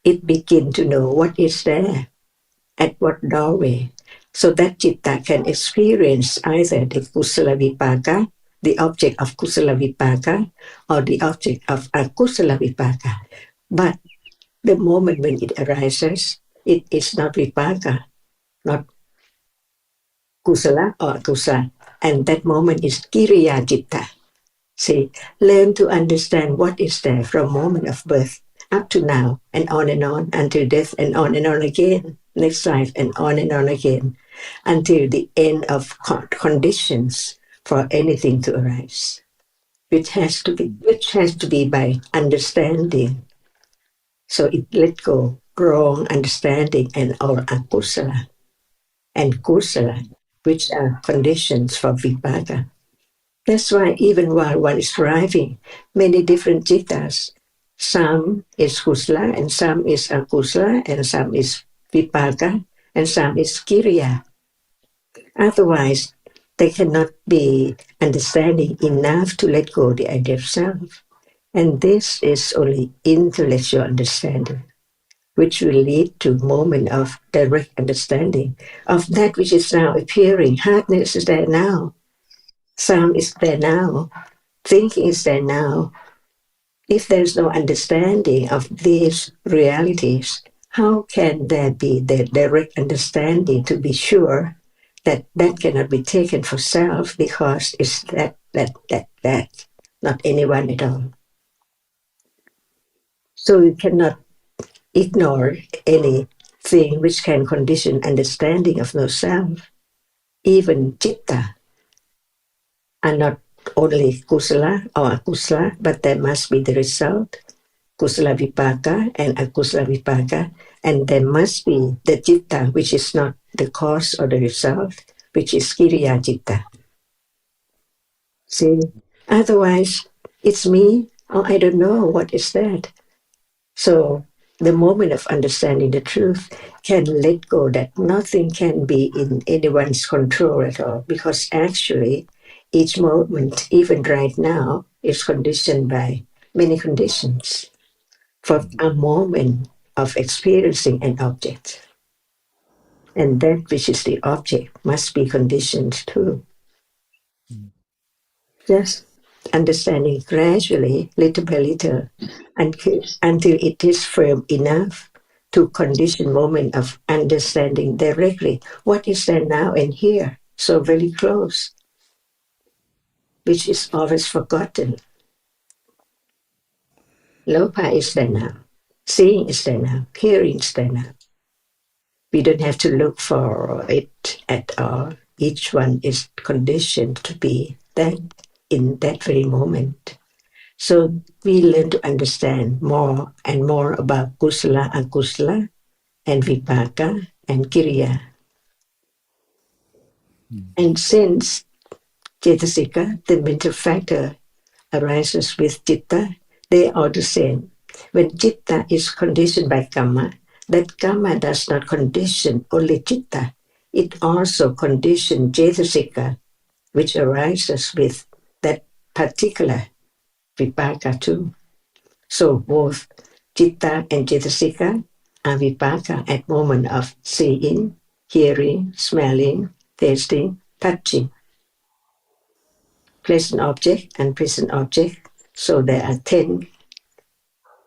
It begin to know what is there, at what doorway. So that citta can experience either the kusala vipaka, the object of kusala vipaka, or the object of akusala vipaka. But the moment when it arises, it is not vipaka, not kusala or akusala. And that moment is kiriya citta. See, learn to understand what is there from moment of birth up to now and on until death and on again, next life and on again, until the end of conditions for anything to arise, which has to be by understanding. So it let go wrong understanding and all akusala and kusala, which are conditions for vipaka. That's why even while one is driving, many different cittas, some is kusala and some is akusala and some is vipaka and some is kiriya. Otherwise, they cannot be understanding enough to let go the idea of self. And this is only intellectual understanding, which will lead to a moment of direct understanding of that which is now appearing. Hardness is there now. Sound is there now. Thinking is there now. If there's no understanding of these realities, how can there be the direct understanding to be sure that that cannot be taken for self because it's that, not anyone at all. So you cannot ignore anything which can condition understanding of no self. Even citta are not only kusala or akusala, but there must be the result, kusala vipaka and akusala vipaka, and there must be the citta which is not the cause or the result, which is kiriya citta. See, otherwise it's me, or I don't know what is that. So the moment of understanding the truth can let go that nothing can be in anyone's control at all, because actually each moment, even right now, is conditioned by many conditions for a moment of experiencing an object. And that which is the object must be conditioned too. Just understanding gradually, little by little, until it is firm enough to condition moment of understanding directly what is there now and here, so very close, which is always forgotten. Lopa is there now, seeing is there now, hearing is there now. We don't have to look for it at all. Each one is conditioned to be that in that very moment. So we learn to understand more and more about kusala, akusala, and vipaka and kiriya. And since cetasika, the mental factor, arises with citta, they are the same. When citta is conditioned by karma, that karma does not condition only citta. It also conditions cetasika, which arises with that particular vipaka too. So both citta and cetasika are vipaka at moment of seeing, hearing, smelling, tasting, touching. Pleasant object and present object. So there are 10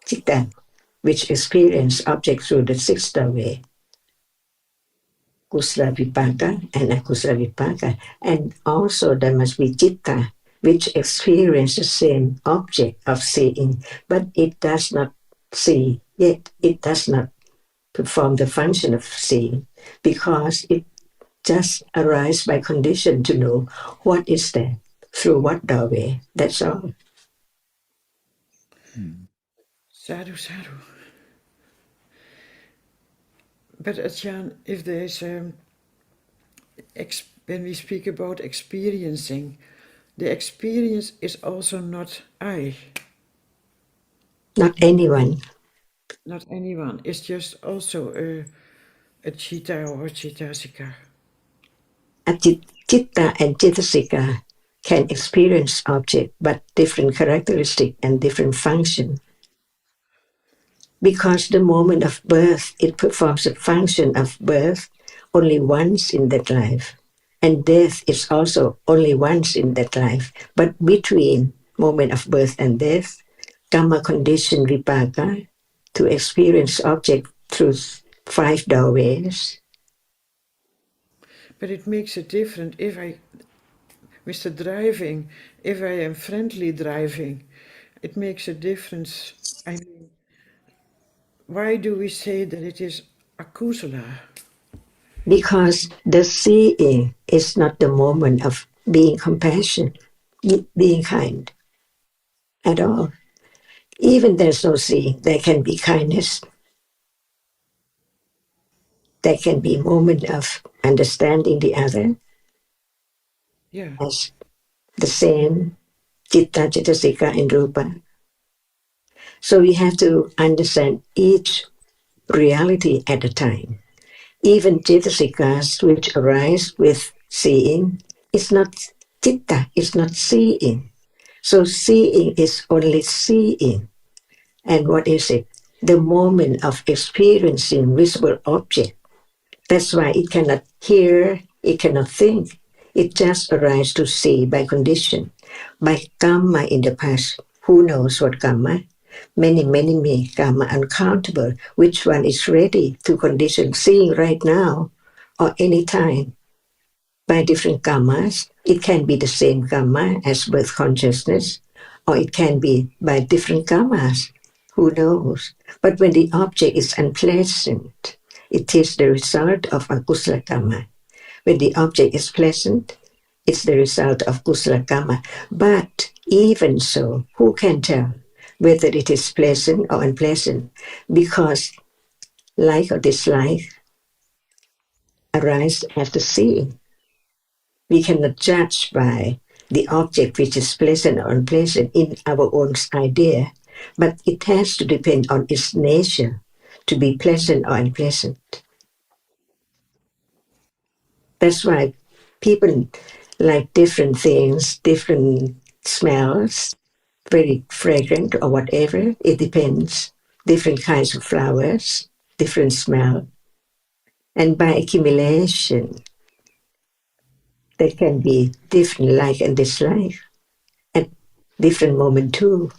citta which experience object through the sixth way. Kusala vipaka and akusala vipaka. And also there must be citta which experience the same object of seeing, but it does not see, yet it does not perform the function of seeing, because it just arises by condition to know what is there, through what doorway, that's all. Sadhu, sadhu. But Ajahn, if there's when we speak about experiencing, the experience is also not I. Not anyone. Not anyone. It's just also a citta or citasika. A citta and cetasika can experience object, but different characteristic and different function. Because the moment of birth, it performs a function of birth only once in that life. And death is also only once in that life. But between moment of birth and death, karma condition vipaka to experience object through 5 doorways. But it makes a difference if with the driving, if I am friendly driving, it makes a difference. I mean, why do we say that it is akusala? Because the seeing is not the moment of being compassionate, being kind at all. Even there's no seeing, there can be kindness. There can be a moment of understanding the other as the same citta, cetasika, and rupa. So we have to understand each reality at a time. Even cetasikas which arise with seeing, it's not citta, it's not seeing. So seeing is only seeing. And what is it? The moment of experiencing visible object. That's why it cannot hear, it cannot think. It just arises to see by condition, by karma in the past. Who knows what karma? Many karma, uncountable. Which one is ready to condition seeing right now or any time? By different karmas, it can be the same karma as birth consciousness, or it can be by different karmas Who knows? But when the object is unpleasant, it is the result of akusala karma. When the object is pleasant, it's the result of kusala karma. But even so, who can tell whether it is pleasant or unpleasant? Because like or dislike arise after seeing. We cannot judge by the object which is pleasant or unpleasant in our own idea, but it has to depend on its nature to be pleasant or unpleasant. That's why people like different things, different smells, very fragrant or whatever. It depends. Different kinds of flowers, different smell. And by accumulation, there can be different like and dislike at different moment too.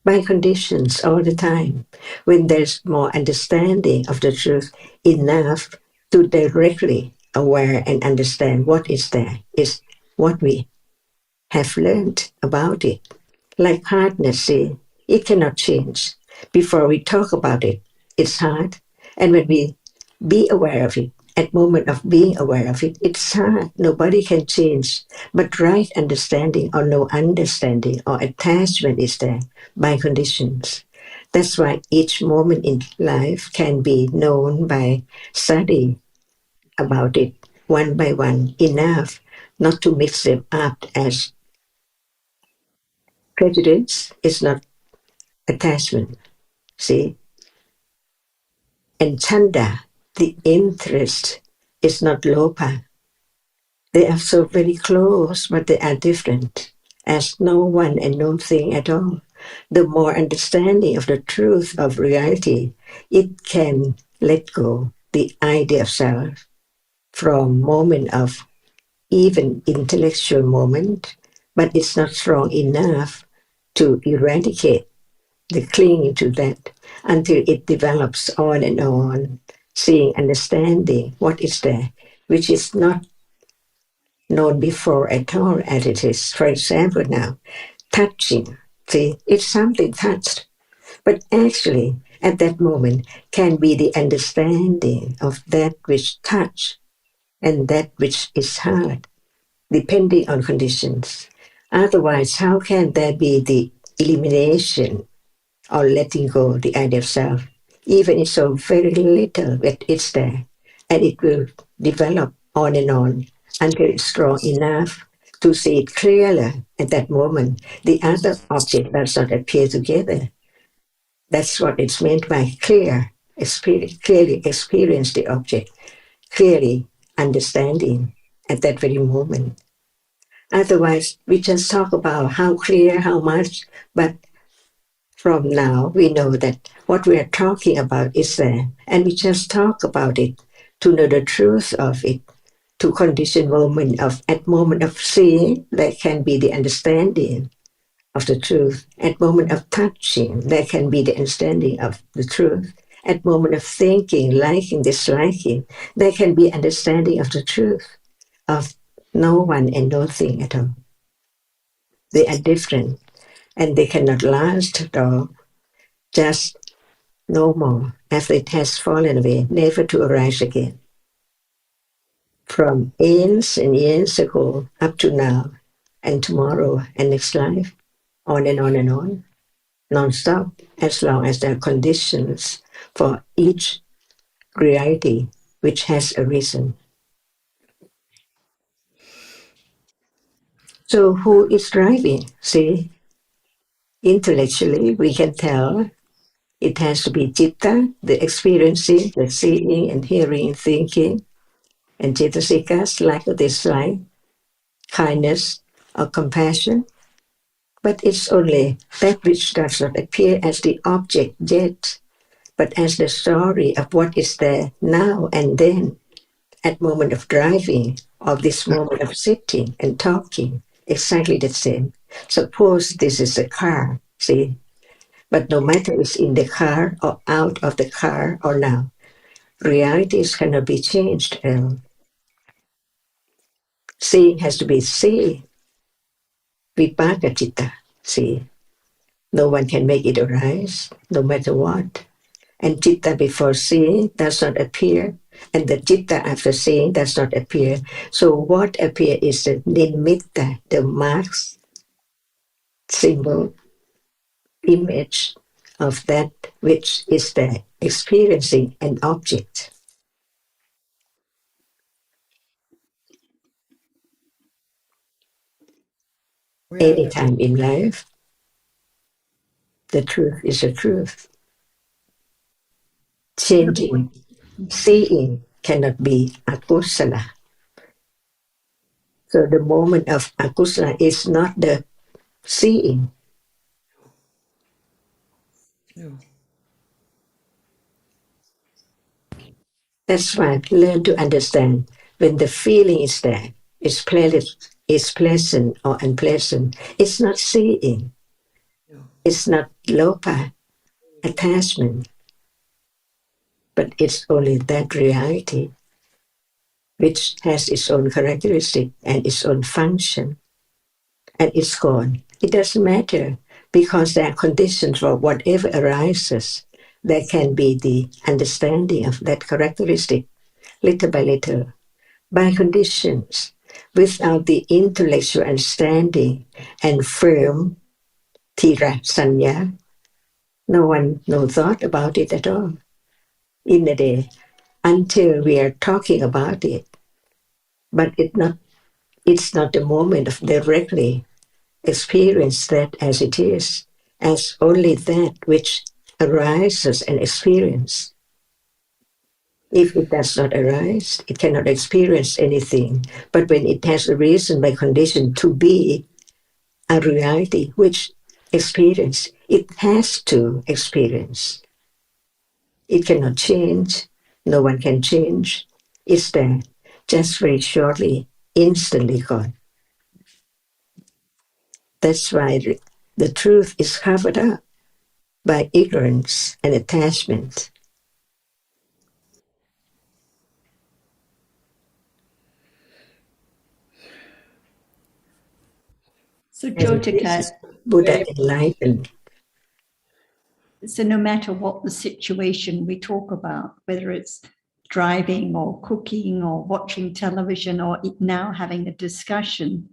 By conditions all the time, when there's more understanding of the truth enough to directly aware and understand what is there, is what we have learned about it. Like hardness, see, it cannot change. Before we talk about it, it's hard. And when we be aware of it, at moment of being aware of it, it's hard. Nobody can change. But right understanding or no understanding or attachment is there by conditions. That's why each moment in life can be known by study about it one by one, enough not to mix them up as prejudice is not attachment, see? And chanda, the interest, is not lopa. They are so very close, but they are different, as no one and no thing at all. The more understanding of the truth of reality, it can let go the idea of self from moment of even intellectual moment, but it's not strong enough to eradicate the clinging to that until it develops on, seeing, understanding what is there, which is not known before at all as it is. For example, now, touching, see, it's something touched, but actually, at that moment, can be the understanding of that which touch and that which is hard, depending on conditions. Otherwise, how can there be the elimination or letting go the idea of self, even if so very little, but it's there, and it will develop on until it's strong enough to see it clearly at that moment. The other object does not appear together. That's what it's meant by clear, clearly experience the object, clearly understanding at that very moment. Otherwise, we just talk about how clear, how much, but from now, we know that what we are talking about is there, and we just talk about it to know the truth of it, to condition moment of seeing, there can be the understanding of the truth. At moment of touching, there can be the understanding of the truth. At moment of thinking, liking, disliking, there can be understanding of the truth of no one and no thing at all. They are different, and they cannot last at all. Just no more, after it has fallen away, never to arise again. From years and years ago up to now, and tomorrow and next life, on and on and on, non-stop, as long as there are conditions for each reality which has arisen. So who is driving? See, intellectually we can tell it has to be citta, the experiencing, the seeing and hearing and thinking, and cetasikas, like or dislike, kindness or compassion. But it's only that which does not appear as the object yet, but as the story of what is there now and then, at moment of driving, or this moment of sitting and talking, exactly the same. Suppose this is a car, see? But no matter it's in the car or out of the car or now, realities cannot be changed. Seeing has to be seen, vipaka citta, see. No one can make it arise, no matter what. And citta before seeing does not appear, and the citta after seeing does not appear. So what appears is the nimitta, the marks, symbol, image of that which is the experiencing an object. Any time in life, the truth is the truth. Changing, seeing cannot be akusala. So the moment of akusala is not the seeing. No. That's why learn to understand when the feeling is there, it's pleasant or unpleasant. It's not seeing. No. It's not lopa, attachment, but it's only that reality which has its own characteristic and its own function, and it's gone. It doesn't matter because there are conditions for whatever arises. There can be the understanding of that characteristic little by little, by conditions, without the intellectual understanding and firm tira sanya. No thought about it at all in the day until we are talking about it. But it's not the moment of directly experience that as it is, as only that which arises and experience. If it does not arise, it cannot experience anything. But when it has a reason by condition to be a reality which experience, it has to experience. It cannot change. No one can change. It's there, just very shortly, instantly gone. That's why the truth is covered up by ignorance and attachment. So And this Jyotika, is Buddha enlightened. so no matter what the situation we talk about, whether it's driving or cooking or watching television or now having a discussion,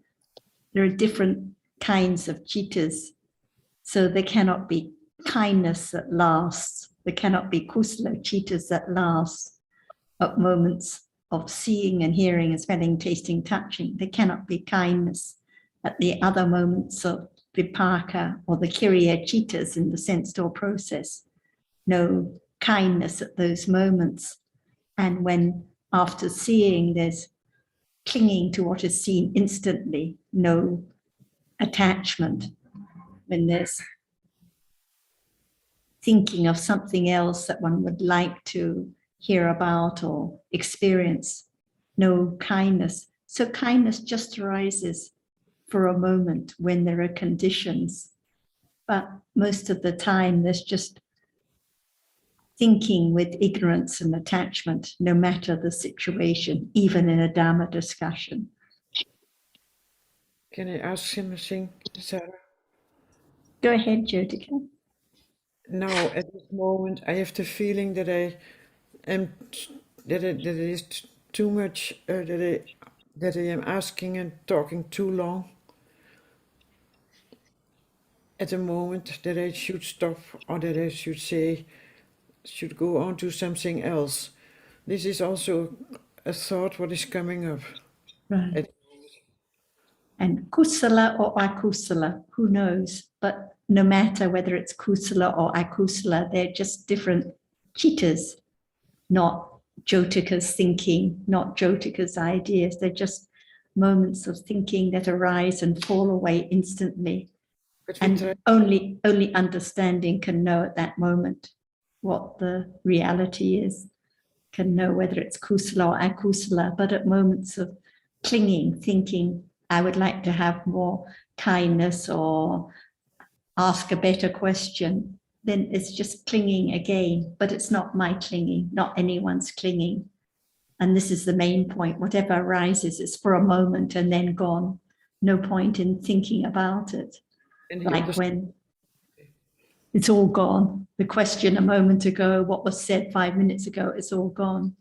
there are different kinds of cittas. So there cannot be kindness that lasts. There cannot be kusala cittas that last at moments of seeing and hearing and smelling, tasting, touching. There cannot be kindness at the other moments of vipaka or the kiriya cittas in the sense door process. No kindness at those moments. And when after seeing there's clinging to what is seen instantly, no attachment. When there's thinking of something else that one would like to hear about or experience, no kindness. So kindness just arises for a moment when there are conditions, but most of the time there's just thinking with ignorance and attachment, no matter the situation, even in a Dhamma discussion. Can I ask something, Sarah? Go ahead, Jyotika. Now, at this moment, I have the feeling that I am that it is too much. That I am asking and talking too long. At the moment that I should stop, or that I should go on to something else. This is also a thought what is coming up. Right. And kusala or akusala, who knows? But no matter whether it's kusala or akusala, they're just different cittas, not Jyotika's thinking, not Jyotika's ideas. They're just moments of thinking that arise and fall away instantly. And only understanding can know at that moment what the reality is, can know whether it's kusala or akusala, but at moments of clinging, thinking, I would like to have more kindness or ask a better question, then it's just clinging again, but it's not my clinging, not anyone's clinging. And this is the main point. Whatever arises is for a moment and then gone. No point in thinking about it. And like when It's all gone. The question a moment ago, what was said 5 minutes ago, it's all gone.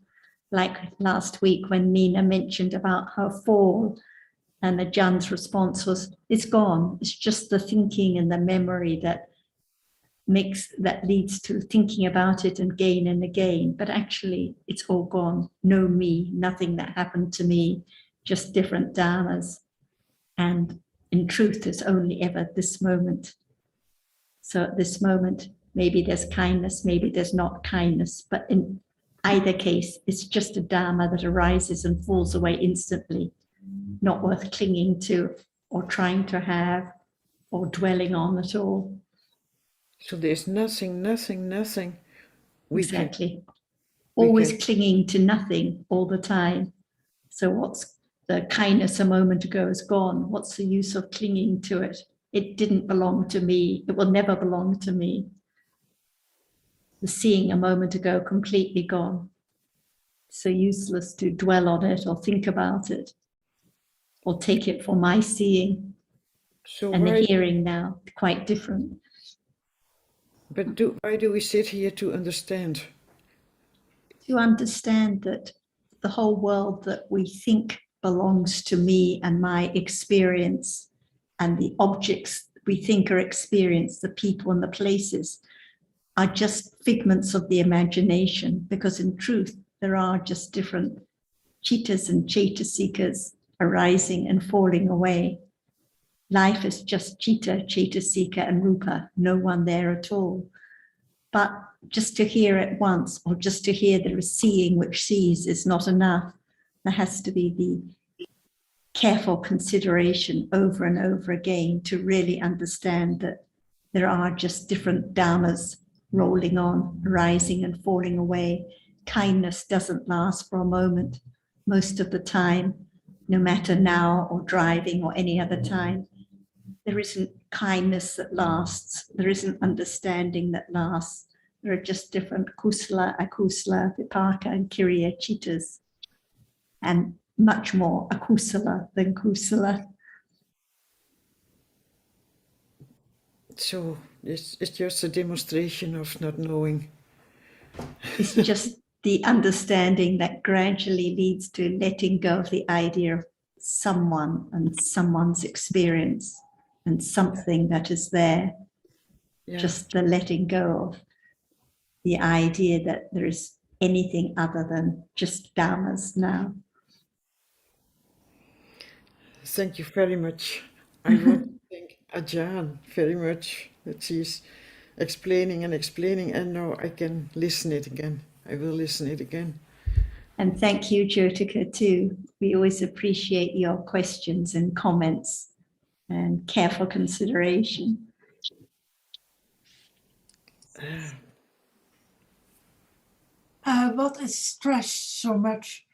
Like last week when Nina mentioned about her fall, and Jan's response was, it's gone. It's just the thinking and the memory that leads to thinking about it and again. But actually, it's all gone. No me, nothing that happened to me, just different dharmas. And in truth, there's only ever this moment. So at this moment, maybe there's kindness, maybe there's not kindness, but in either case, it's just a dharma that arises and falls away instantly, not worth clinging to or trying to have or dwelling on at all. So there's nothing. Exactly. Always clinging to nothing all the time. So what's the kindness a moment ago is gone. What's the use of clinging to it? It didn't belong to me. It will never belong to me. The seeing a moment ago completely gone. So useless to dwell on it or think about it or take it for my seeing. So and the hearing now, quite different. But why do we sit here to understand? To understand that the whole world that we think belongs to me and my experience, and the objects we think are experienced, the people and the places, are just figments of the imagination, because in truth, there are just different chittas and chaitasikas arising and falling away. Life is just chitta, chaitasika, and rupa, no one there at all. But just to hear it once, or just to hear the seeing which sees, is not enough. There has to be the careful consideration over and over again to really understand that there are just different dharmas rolling on, rising and falling away. Kindness doesn't last for a moment. Most of the time, no matter now or driving or any other time, there isn't kindness that lasts. There isn't understanding that lasts. There are just different kusala, akusala, vipaka, and kiriya chittas, and much more akusala than kusala. So it's just a demonstration of not knowing. It's just the understanding that gradually leads to letting go of the idea of someone and someone's experience and something that is there. Yeah. Just the letting go of the idea that there is anything other than just dharmas now. Thank you very much. I want to thank Ajahn very much that she's explaining, and now I can listen it again. I will listen it again. And thank you, Jyotika, too. We always appreciate your questions and comments and careful consideration. What is stressed so much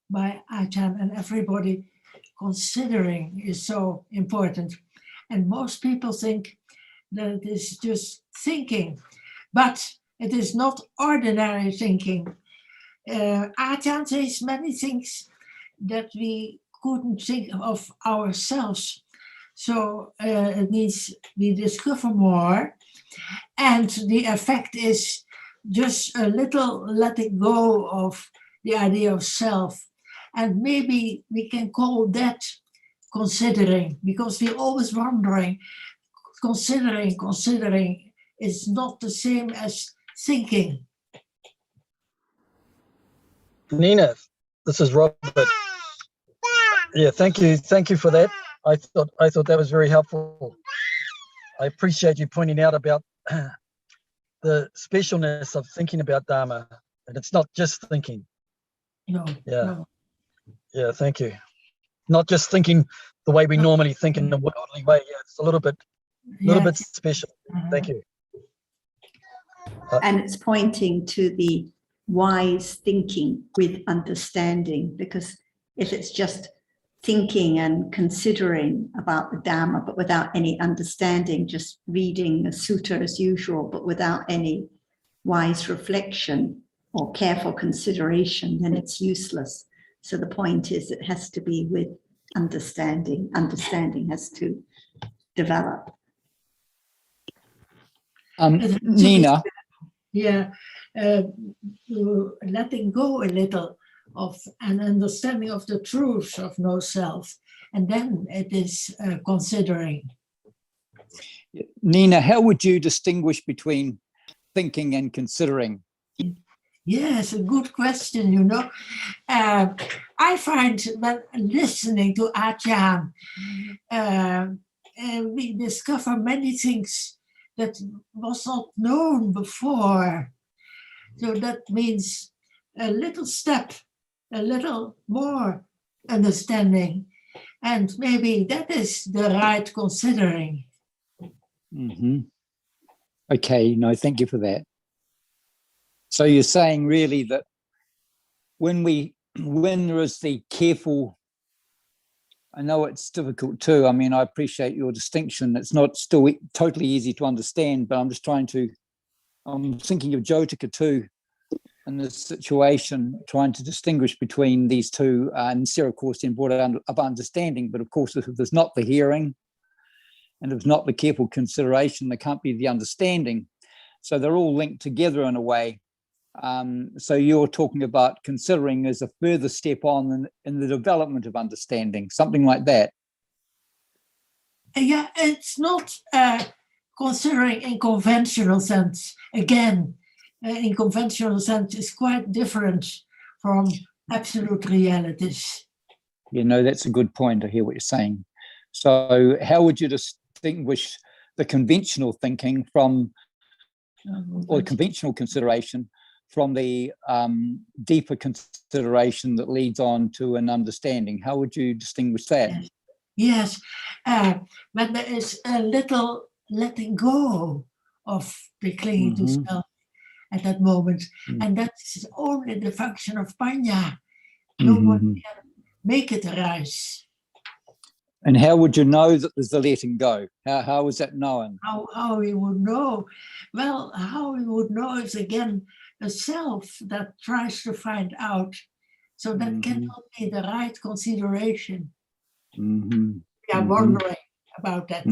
by Ajahn and everybody, considering is so important. And most people think that it is just thinking, but it is not ordinary thinking. Ajahn says many things that we couldn't think of ourselves. So it means we discover more, and the effect is just a little letting go of the idea of self. And maybe we can call that considering, because we're always wondering, considering is not the same as thinking. Nina, this is Robert. Yeah, thank you for that. I thought that was very helpful. I appreciate you pointing out about the specialness of thinking about Dharma, and it's not just thinking. No. Yeah, thank you. Not just thinking the way we normally think in the worldly way. Yeah, it's a little bit special. Thank you. And it's pointing to the wise thinking with understanding, because if it's just thinking and considering about the Dhamma, but without any understanding, just reading the sutta as usual, but without any wise reflection or careful consideration, then it's useless. So the point is, it has to be with understanding. Understanding has to develop. Nina, yeah, uh, letting go a little of an understanding of the truth of no self, and then it is considering. Nina, how would you distinguish between thinking and considering? Yes, a good question, you know. I find when listening to Ajahn, we discover many things that was not known before. So that means a little step, a little more understanding. And maybe that is the right considering. Mm-hmm. Okay, no, thank you for that. So you're saying really that when there is the careful, I know it's difficult too. I mean, I appreciate your distinction. It's not still totally easy to understand, but I'm thinking of Jyotika too in this situation, trying to distinguish between these two. And Sarah, of course, then brought up understanding, but of course, if there's not the hearing and if there's not the careful consideration, there can't be the understanding. So they're all linked together in a way. So you're talking about considering as a further step on in the development of understanding, something like that. Yeah, it's not considering in conventional sense. Again, in conventional sense is quite different from absolute realities. You know, that's a good point. I hear what you're saying. So how would you distinguish the conventional thinking from, or conventional consideration from the deeper consideration that leads on to an understanding? How would you distinguish that? Yes, when there is a little letting go of the clinging to self at that moment, and that's only the function of panya. No one can make it arise. And how would you know that there's the letting go? How is that known? How we would know? Well, how we would know is again a self that tries to find out. So that cannot be the right consideration. We are wondering about that.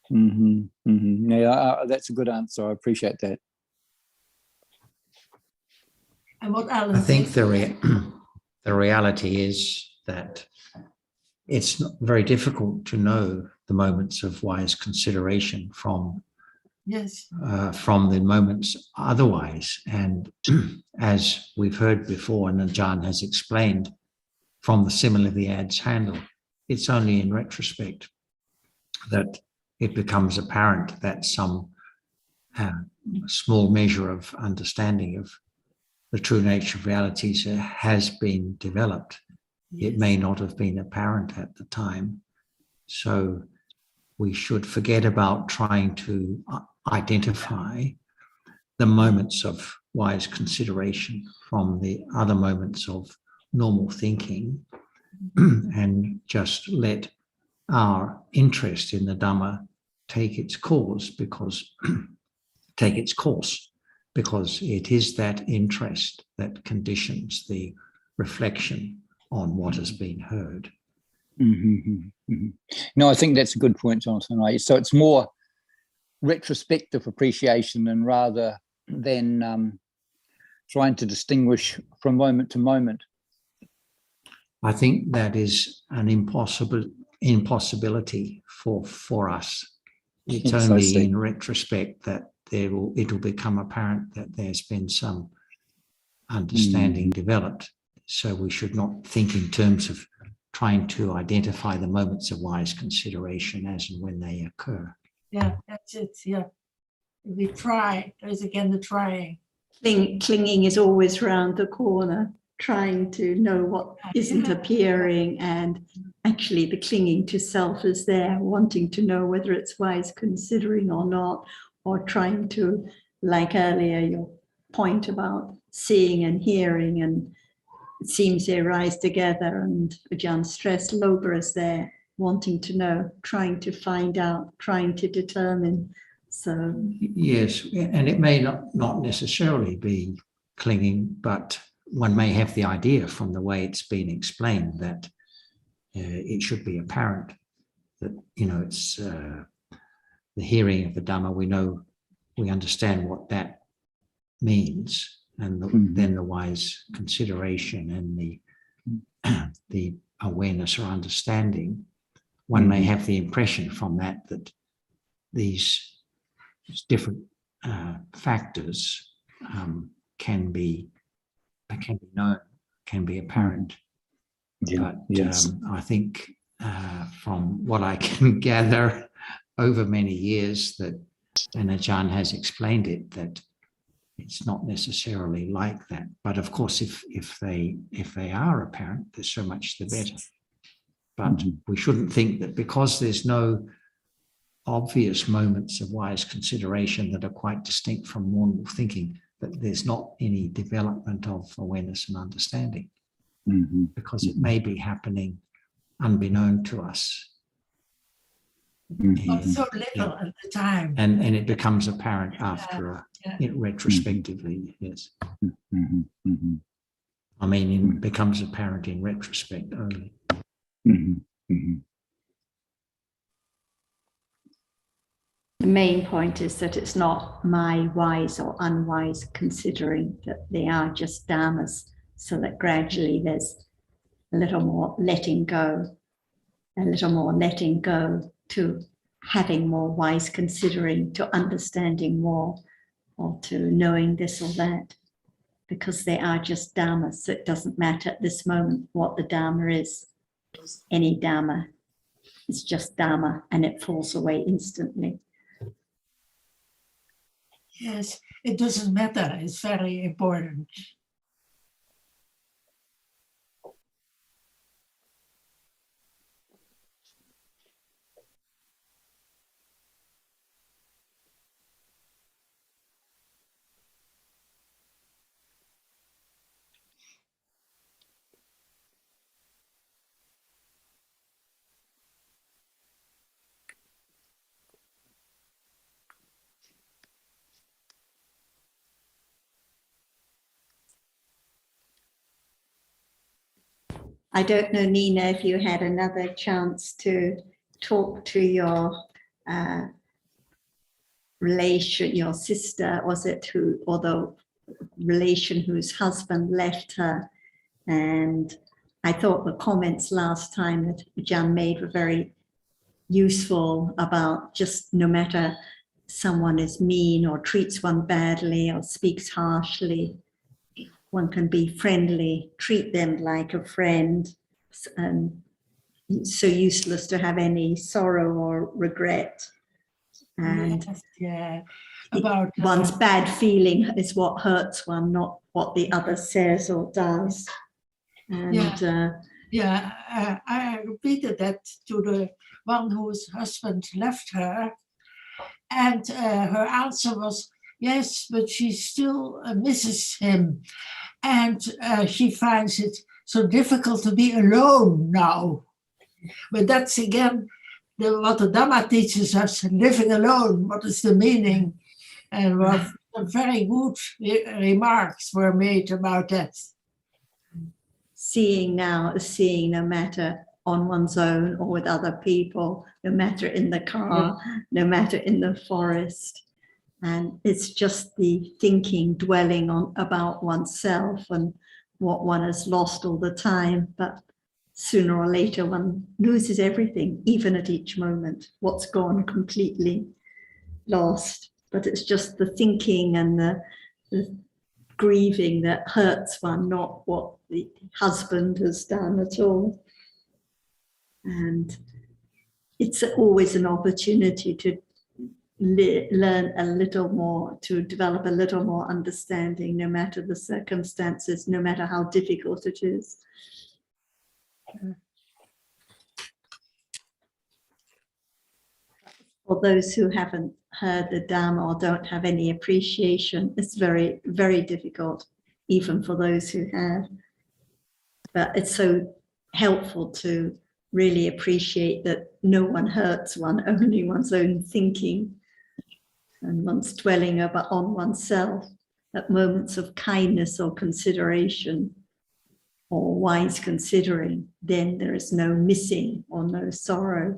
Yeah, that's a good answer. I appreciate that. And what Alan I think says, the reality is that it's very difficult to know the moments of wise consideration from the moments otherwise. And as we've heard before, and Ajahn has explained, from the simile the adze handle, it's only in retrospect that it becomes apparent that some small measure of understanding of the true nature of realities has been developed. It may not have been apparent at the time. So we should forget about trying to identify the moments of wise consideration from the other moments of normal thinking and just let our interest in the Dhamma take its course, because it is that interest that conditions the reflection on what has been heard. No, I think that's a good point, Jonathan. So it's more retrospective appreciation, and rather than trying to distinguish from moment to moment. I think that is an impossibility for us. It's only in retrospect that it'll become apparent that there's been some understanding developed. So we should not think in terms of trying to identify the moments of wise consideration as and when they occur. Yeah, that's it. Yeah, we try. There's again the trying. Clinging is always round the corner, trying to know what isn't appearing, and actually the clinging to self is there, wanting to know whether it's wise considering or not, or trying to, like earlier, your point about seeing and hearing, and it seems they rise together, and Ajahn stressed Loba is there, wanting to know, trying to find out, trying to determine. So yes, and it may not necessarily be clinging, but one may have the idea from the way it's been explained that it should be apparent that, it's the hearing of the Dhamma. We know we understand what that means, and then the wise consideration and the awareness or understanding, one may have the impression from that that these different factors can be known, can be apparent. But I think from what I can gather over many years, that, and Ajahn has explained it, that it's not necessarily like that. But of course, if they are apparent, there's so much the better. But we shouldn't think that because there's no obvious moments of wise consideration that are quite distinct from normal thinking, that there's not any development of awareness and understanding, because it may be happening unbeknown to us. So little at the time. And it becomes apparent after retrospectively, yes. I mean, it becomes apparent in retrospect only. The main point is that it's not my wise or unwise considering, that they are just dhammas, so that gradually there's a little more letting go to having more wise considering, to understanding more, or to knowing this or that, because they are just dhammas. So it doesn't matter at this moment what the dhamma is. Any dhamma is just dhamma, and it falls away instantly. Yes, it doesn't matter. It's very important. I don't know, Nina, if you had another chance to talk to your relation, your sister, was it, who, or the relation whose husband left her. And I thought the comments last time that Jan made were very useful about just no matter someone is mean or treats one badly or speaks harshly, one can be friendly, treat them like a friend, and so useless to have any sorrow or regret. And about one's bad feeling is what hurts one, not what the other says or does. And I repeated that to the one whose husband left her, and her answer was, yes, but she still misses him, and she finds it so difficult to be alone now. But that's again what the Dhamma teaches us, living alone. What is the meaning? And what very good remarks were made about that. Seeing now is seeing no matter on one's own or with other people, no matter in the car, no matter in the forest. And it's just the thinking, dwelling on about oneself and what one has lost all the time. But sooner or later, one loses everything, even at each moment. What's gone completely lost. But it's just the thinking and the grieving that hurts one, not what the husband has done at all. And it's always an opportunity to learn a little more, to develop a little more understanding, no matter the circumstances, no matter how difficult it is. For those who haven't heard the Dhamma or don't have any appreciation, it's very, very difficult, even for those who have. But it's so helpful to really appreciate that no one hurts one, only one's own thinking and one's dwelling on oneself. At moments of kindness or consideration or wise considering, then there is no missing or no sorrow.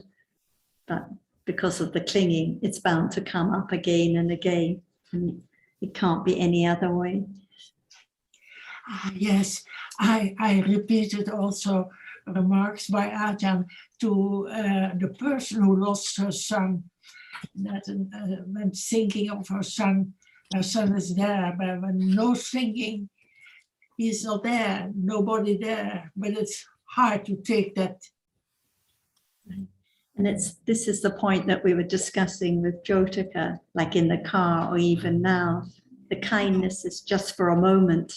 But because of the clinging, it's bound to come up again and again. And it can't be any other way. Yes, I repeated also remarks by Ajahn to the person who lost her son, that when thinking of her son is there, but when no thinking, he's not there, nobody there, but it's hard to take that. And this is the point that we were discussing with Jyotika, like in the car or even now. The kindness is just for a moment.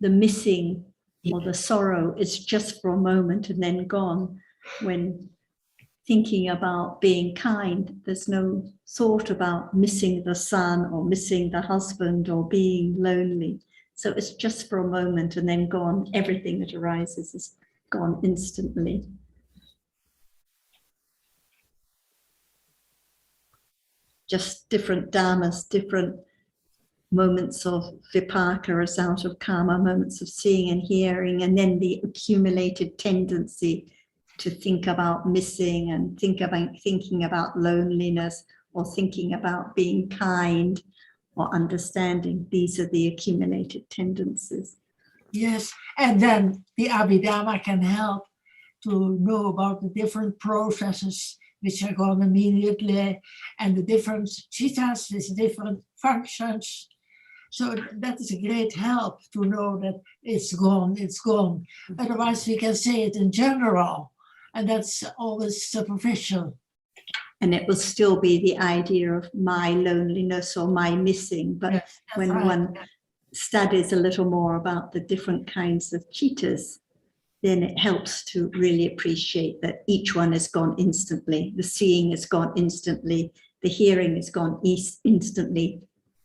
The missing or the sorrow is just for a moment and then gone. When thinking about being kind, there's no thought about missing the son or missing the husband or being lonely. So it's just for a moment and then gone. Everything that arises is gone instantly. Just different dhammas, different moments of vipaka as out of karma, moments of seeing and hearing, and then the accumulated tendency to think about missing and thinking about loneliness or thinking about being kind or understanding. These are the accumulated tendencies. Yes, and then the Abhidhamma can help to know about the different processes which are gone immediately, and the different chittas with different functions. So that is a great help to know that it's gone, it's gone. Otherwise we can say it in general, and that's always superficial. And it will still be the idea of my loneliness or my missing. But Yes, when right. one studies a little more about the different kinds of chittas, then it helps to really appreciate that each one is gone instantly. The seeing is gone instantly. The hearing is gone instantly,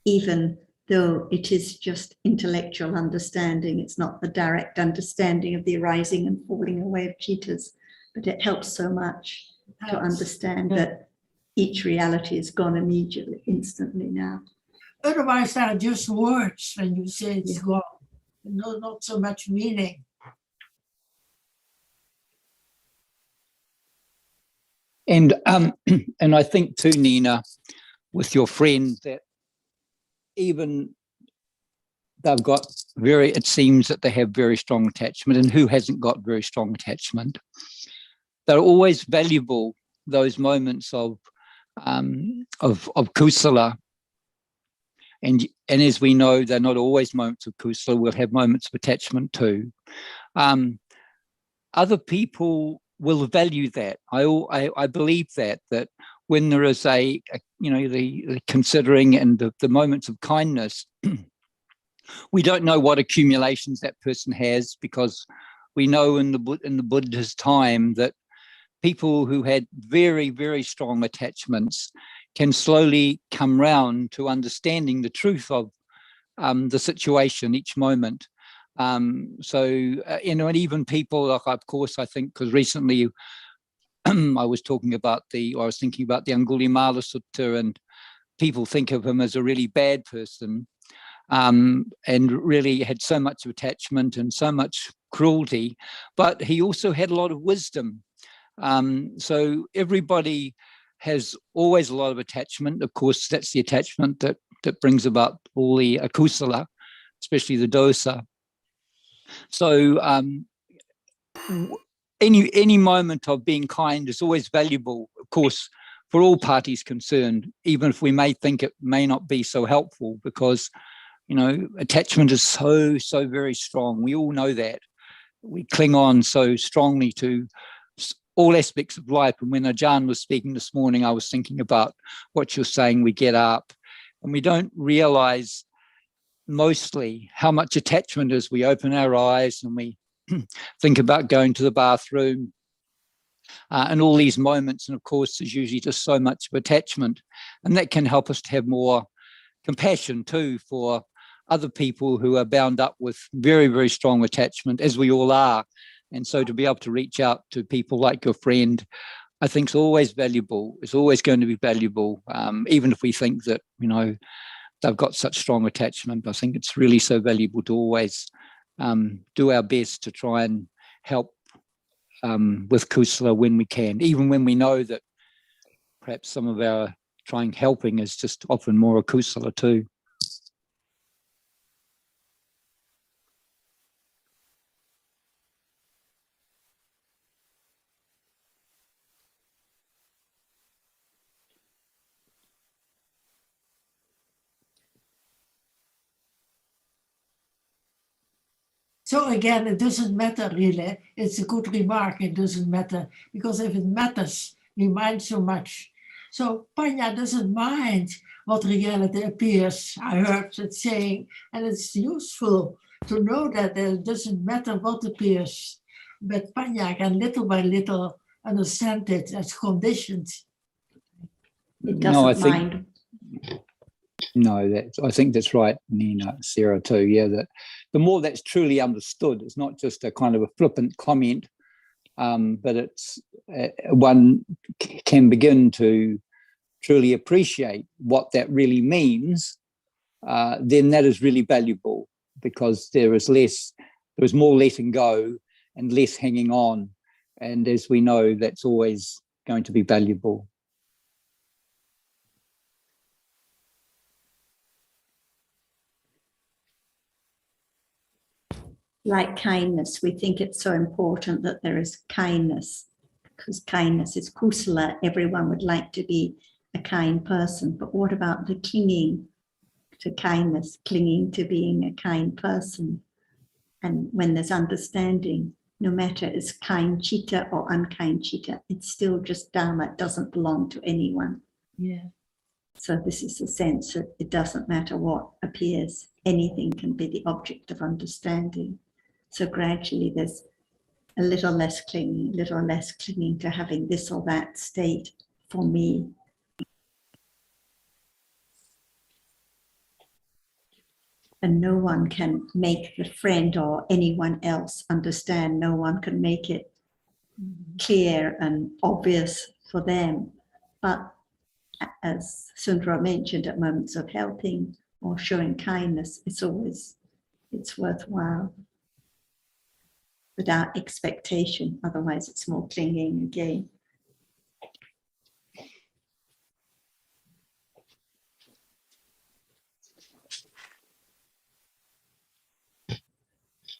even though it is just intellectual understanding. It's not the direct understanding of the arising and falling away of chittas, but it helps so much to understand that each reality is gone immediately, instantly now. Otherwise, they are just words when you say it's gone. No, not so much meaning. And and I think too, Nina, with your friend, that even they've got it seems that they have very strong attachment, and who hasn't got very strong attachment? They're always valuable, those moments of kusala. And as we know, they're not always moments of kusala. We'll have moments of attachment too. Other people will value that. I believe that when there is the considering and the moments of kindness, we don't know what accumulations that person has, because we know in the Buddha's time that people who had very, very strong attachments can slowly come round to understanding the truth of the situation each moment. And even people like, of course, I think, because recently I was thinking about the Angulimala Sutta, and people think of him as a really bad person, and really had so much attachment and so much cruelty, but he also had a lot of wisdom. So everybody has always a lot of attachment. Of course, that's the attachment that brings about all the akusala, especially the dosa. So any moment of being kind is always valuable, of course, for all parties concerned, even if we may think it may not be so helpful, because attachment is so very strong. We all know that. We cling on so strongly to all aspects of life. And when Ajahn was speaking this morning, I was thinking about what you're saying. We get up and we don't realize mostly how much attachment is. We open our eyes and we think about going to the bathroom and all these moments. And of course, there's usually just so much of attachment. And that can help us to have more compassion too for other people who are bound up with very, very strong attachment, as we all are. And so to be able to reach out to people like your friend, I think is always valuable. It's always going to be valuable, even if we think that, they've got such strong attachment. I think it's really so valuable to always do our best to try and help with kusala when we can, even when we know that perhaps some of our helping is just often more a kusala too. So again, it doesn't matter really. It's a good remark. It doesn't matter, because if it matters, we mind so much. So Panya doesn't mind what reality appears. I heard it saying, and it's useful to know that it doesn't matter what appears, but Panya can little by little understand it as conditioned. It No, I doesn't think- mind. No, I think that's right, Nina, Sarah too. Yeah, that the more that's truly understood, it's not just a kind of a flippant comment, but it's one can begin to truly appreciate what that really means. Then that is really valuable, because there is more letting go and less hanging on, and as we know, that's always going to be valuable. Like kindness, we think it's so important that there is kindness, because kindness is kusala. Everyone would like to be a kind person, but what about the clinging to kindness, clinging to being a kind person? And when there's understanding, no matter it's kind chitta or unkind chitta, it's still just Dharma. It doesn't belong to anyone. Yeah. So this is the sense that it doesn't matter what appears, anything can be the object of understanding. So gradually there's a little less clinging to having this or that state for me. And no one can make the friend or anyone else understand. No one can make it clear and obvious for them. But as Sundara mentioned, at moments of helping or showing kindness, it's worthwhile. Without expectation, otherwise it's more clinging again.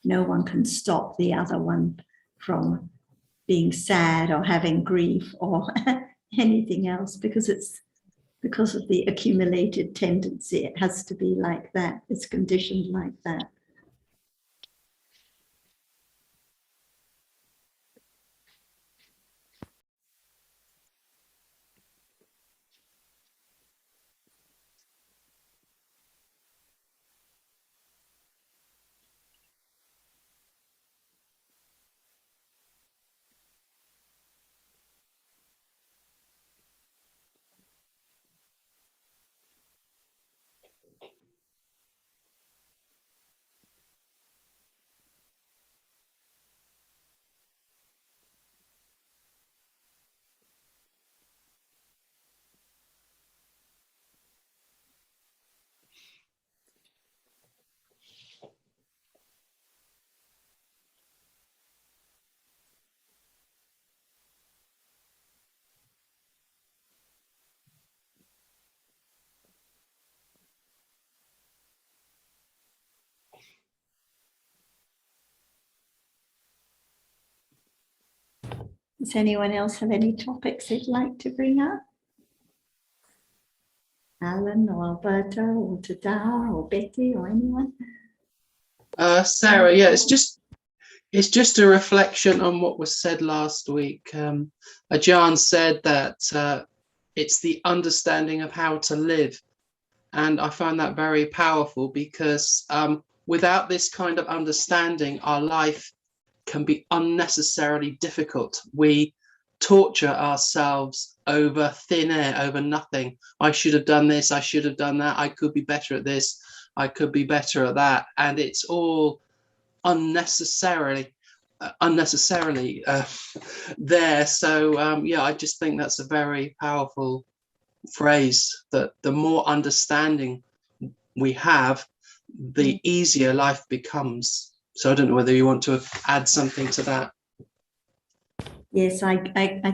No one can stop the other one from being sad or having grief or anything else, because it's because of the accumulated tendency. It has to be like that. It's conditioned like that. Does anyone else have any topics they'd like to bring up? Alan or Alberto or Tadao or Betty or anyone? Sarah, yeah, it's just a reflection on what was said last week. Ajahn said that it's the understanding of how to live. And I find that very powerful, because without this kind of understanding, our life can be unnecessarily difficult. We torture ourselves over thin air, over nothing. I should have done this, I should have done that, I could be better at this, I could be better at that. And it's all unnecessarily there. So yeah, I just think that's a very powerful phrase, that the more understanding we have, the easier life becomes. So I don't know whether you want to add something to that. Yes, I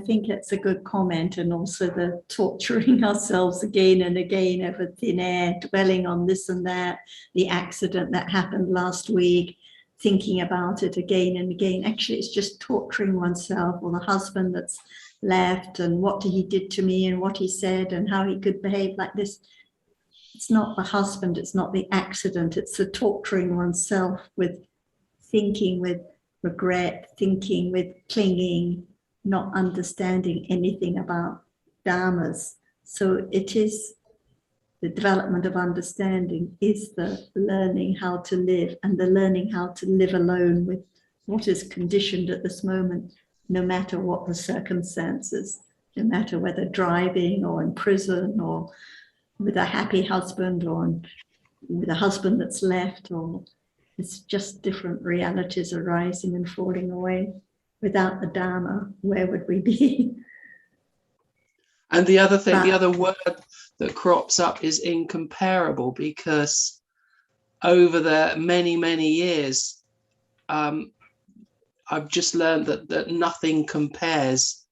think it's a good comment, and also the torturing ourselves again and again over thin air, dwelling on this and that, the accident that happened last week, thinking about it again and again. Actually, it's just torturing oneself, or the husband that's left and what he did to me and what he said and how he could behave like this. It's not the husband, it's not the accident, it's the torturing oneself with thinking with regret, thinking with clinging, not understanding anything about dharmas. So it is the development of understanding is the learning how to live, and the learning how to live alone with what is conditioned at this moment, no matter what the circumstances, no matter whether driving or in prison or with a happy husband or with a husband that's left, or it's just different realities arising and falling away. Without the Dharma, where would we be? And the other thing, the other word that crops up is incomparable, because over the many, many years, I've just learned that nothing compares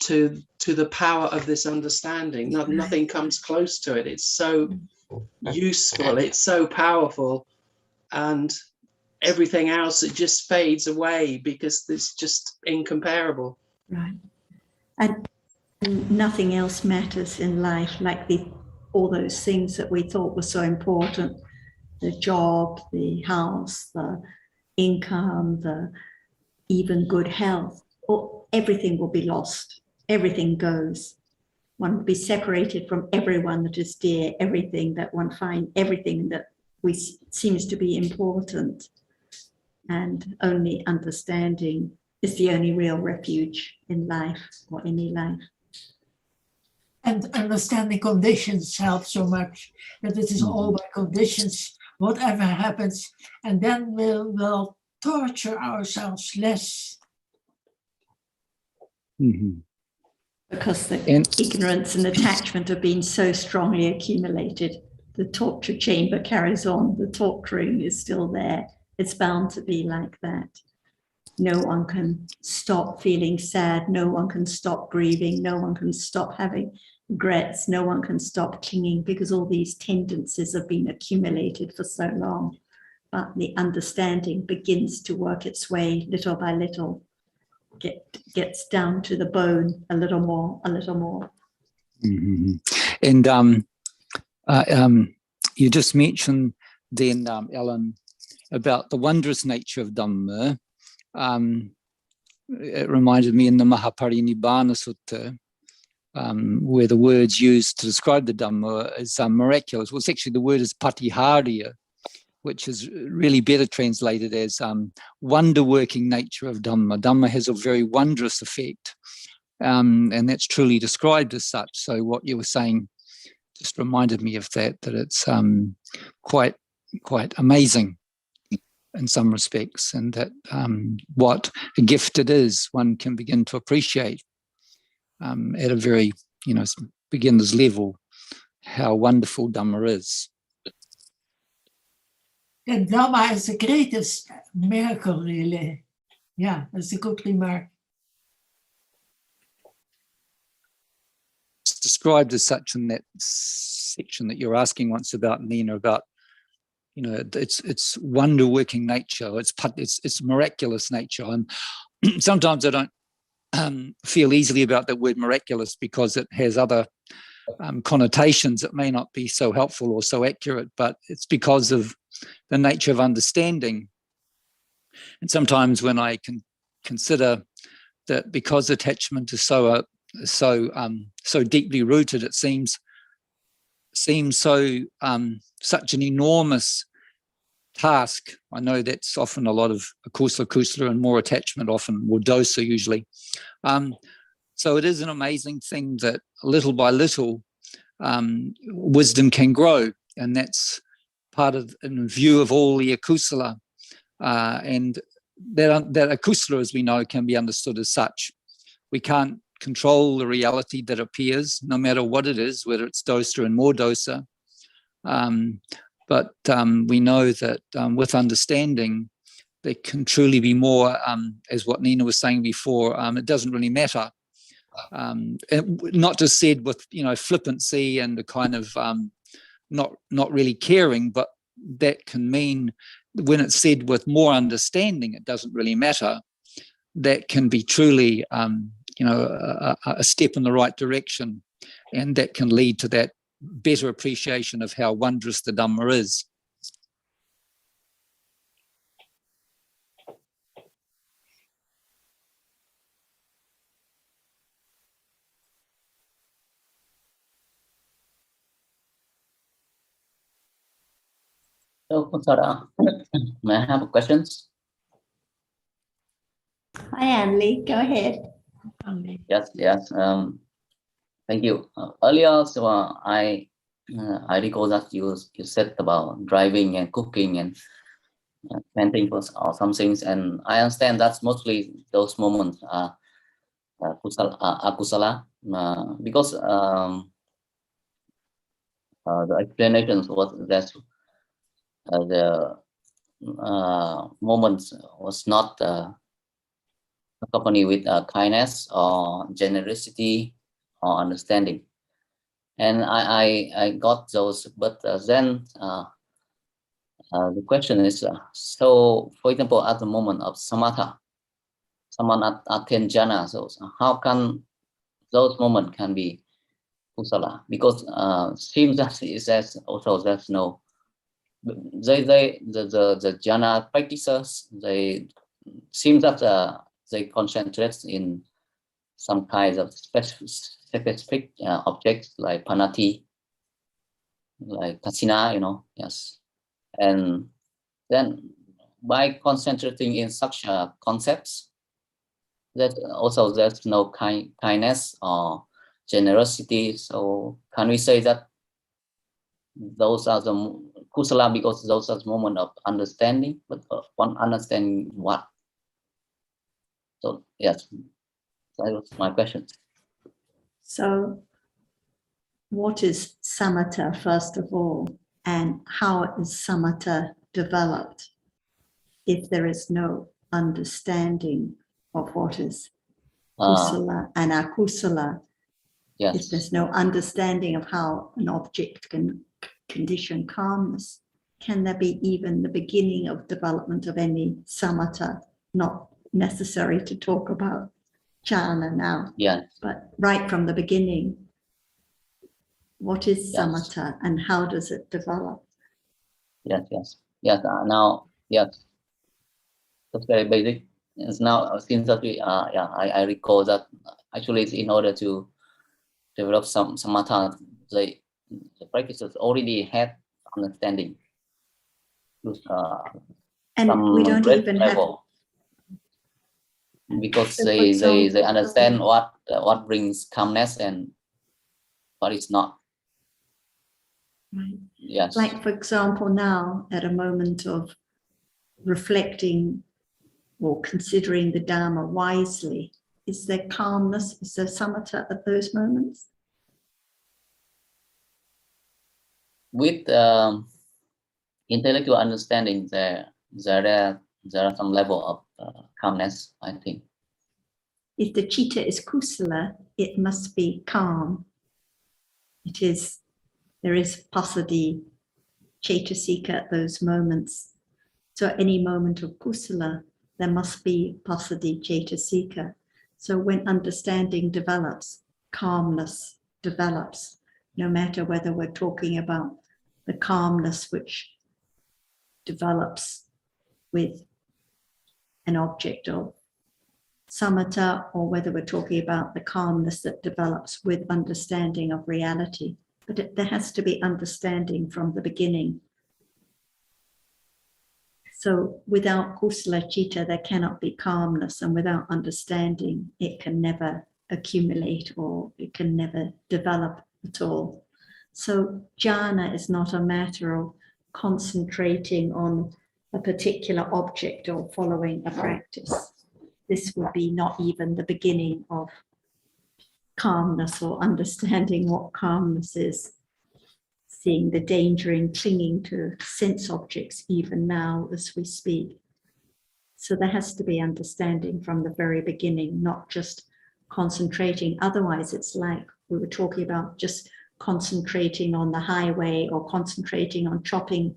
to the power of this understanding. Nothing comes close to it. It's so useful, it's so powerful, and everything else, it just fades away because it's just incomparable. Right. And nothing else matters in life like all those things that we thought were so important, the job, the house, the income, the even good health, or everything will be lost. Everything goes. One will be separated from everyone that is dear, everything that one finds, everything that seems to be important. And only understanding is the only real refuge in life, or any life. And understanding conditions helps so much, that it is all by conditions, whatever happens, and then we'll torture ourselves less. Because the ignorance and attachment have been so strongly accumulated, the torture chamber carries on, the torturing is still there. It's bound to be like that. No one can stop feeling sad, no one can stop grieving, no one can stop having regrets, no one can stop clinging, because all these tendencies have been accumulated for so long. But the understanding begins to work its way little by little, gets down to the bone a little more, a little more. And you just mentioned then, Ellen, about the wondrous nature of Dhamma. It reminded me in the Mahaparinibbana Sutta, where the words used to describe the Dhamma is miraculous. Well, it's actually the word is patiharya, which is really better translated as wonder-working nature of Dhamma. Dhamma has a very wondrous effect, and that's truly described as such. So what you were saying just reminded me of that it's quite amazing in some respects, and that what a gift it is, one can begin to appreciate at a very, beginner's level, how wonderful Dhamma is. And Dhamma is the greatest miracle, really. Yeah, that's a good remark. It's described as such in that section that you're asking once about, Nina, about its wonder-working nature, its miraculous nature. And sometimes I don't feel easily about the word miraculous, because it has other connotations that may not be so helpful or so accurate, but it's because of the nature of understanding. And sometimes when I can consider that, because attachment is so deeply rooted, it seems so such an enormous task. I know that's often a lot of kusala and more attachment, often more dosa usually. So it is an amazing thing that little by little wisdom can grow, and that's part of, in view of all the akusala, and that akusala, as we know, can be understood as such. We can't control the reality that appears, no matter what it is, whether it's dosa and more dosa. But we know that with understanding, there can truly be more, as what Nina was saying before, it doesn't really matter. Not just said with, flippancy and the kind of not really caring, but that can mean when it's said with more understanding, it doesn't really matter. That can be truly, a step in the right direction, and that can lead to that better appreciation of how wondrous the Dhamma is. So, Kusala, may I have questions? Hi, Anne-Lee, go ahead. Yes, yes. Thank you. Earlier, so I recall that you said about driving and cooking and painting or some things, and I understand that's mostly those moments are akusala, because the explanations was that the moments was not accompanied with kindness or generosity or understanding, and I got those, but then the question is, so for example, at the moment of samatha, someone at jhana, so how can those moments can be kusala? Because seems that it says also there's no, the jhana practitioners, they seem that they concentrate in some kinds of specific objects like panati, like kasina, yes. And then by concentrating in such concepts, that also there's no kindness or generosity. So can we say that those are the kusala because those are the moment of understanding, but one understanding what? So yes, that was my question. So what is samatha, first of all, and how is samatha developed if there is no understanding of what is kusala and akusala? Yes. If there's no understanding of how an object can condition calmness, can there be even the beginning of development of any samatha? Not necessary to talk about jhana now, Yes. but right from the beginning, what is Yes. samatha and how does it develop? Yes, yes, yes. Now, yes, that's very basic. It's now since that we, I recall that actually it's in order to develop some samatha, the practices already had understanding. And we don't even level, because So, they understand what brings calmness and what is not. Right. Yes. Like, for example, now at a moment of reflecting or considering the Dhamma wisely, is there calmness, is there samatha at those moments? With intellectual understanding, there are some level of calmness, I think. If the citta is kusala, it must be calm. There is passaddhi, cetasika at those moments. So at any moment of kusala, there must be passaddhi, cetasika. So when understanding develops, calmness develops, no matter whether we're talking about the calmness which develops with an object of samatha, or whether we're talking about the calmness that develops with understanding of reality. But there has to be understanding from the beginning. So without kusala citta, there cannot be calmness, and without understanding, it can never accumulate or it can never develop at all. So jhana is not a matter of concentrating on a particular object or following a practice. This would be not even the beginning of calmness or understanding what calmness is. Seeing the danger in clinging to sense objects even now as we speak. So there has to be understanding from the very beginning, not just concentrating. Otherwise, it's like we were talking about just concentrating on the highway or concentrating on chopping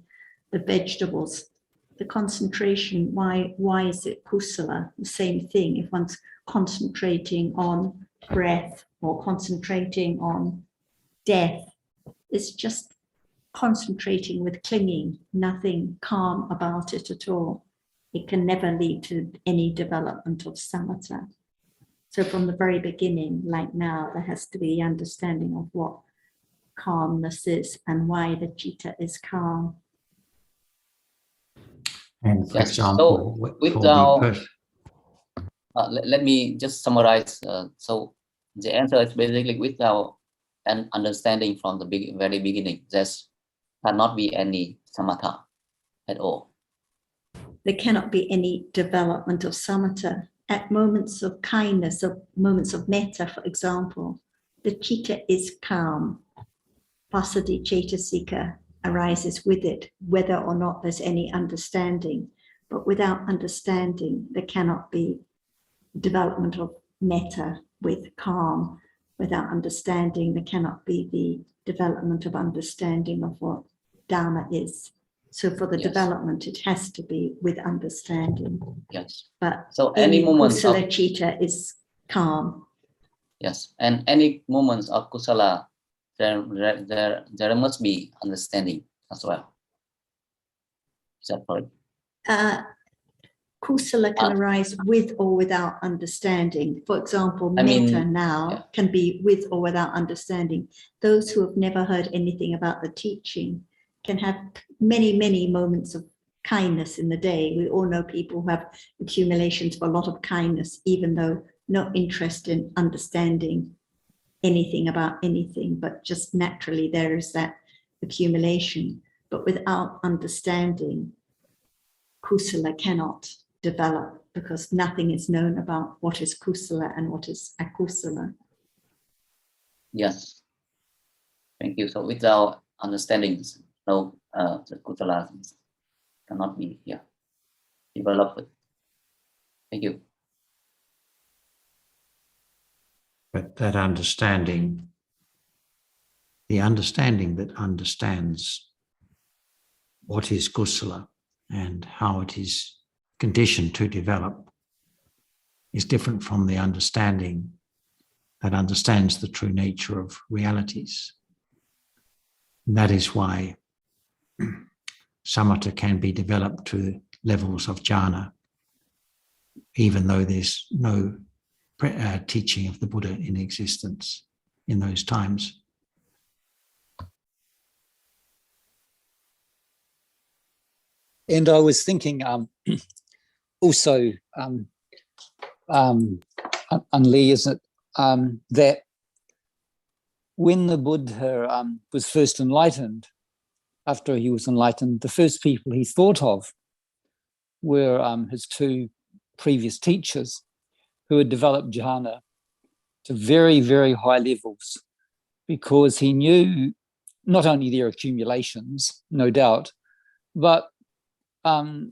the vegetables. The concentration, why is it kusala? The same thing. If one's concentrating on breath or concentrating on death, it's just concentrating with clinging, nothing calm about it at all. It can never lead to any development of samatha. So from the very beginning, like now, there has to be understanding of what calmness is and why the citta is calm. And for Yes. example, So for the person, let me just summarize. So the answer is basically without an understanding from the very beginning, there cannot be any samatha at all. There cannot be any development of samatha. At moments of kindness, or moments of metta, for example, the citta is calm. Passaddhi cetasika arises with it, whether or not there's any understanding. But without understanding, there cannot be development of metta with calm. Without understanding, there cannot be the development of understanding of what Dhamma is. So for the development, it has to be with understanding. Yes. But so any moment kusala citta is calm. Yes, and any moments of kusala, there must be understanding as well. Is that correct? Kusala can arise with or without understanding. For example, I mean, metta now can be with or without understanding. Those who have never heard anything about the teaching can have many, many moments of kindness in the day. We all know people who have accumulations of a lot of kindness, even though no interest in understanding anything about anything, but just naturally there is that accumulation. But without understanding, kusala cannot develop because nothing is known about what is kusala and what is akusala. Yes. Thank you. So without understanding, no, the kusala cannot be developed. Thank you. but that understanding, the understanding that understands what is kusala and how it is conditioned to develop is different from the understanding that understands the true nature of realities. And that is why samatha can be developed to levels of jhana, even though there's no teaching of the Buddha in existence in those times. And I was thinking also, Unli, isn't it, that when the Buddha was first enlightened, after he was enlightened, the first people he thought of were his two previous teachers who had developed jhana to very, very high levels, because he knew not only their accumulations, no doubt, but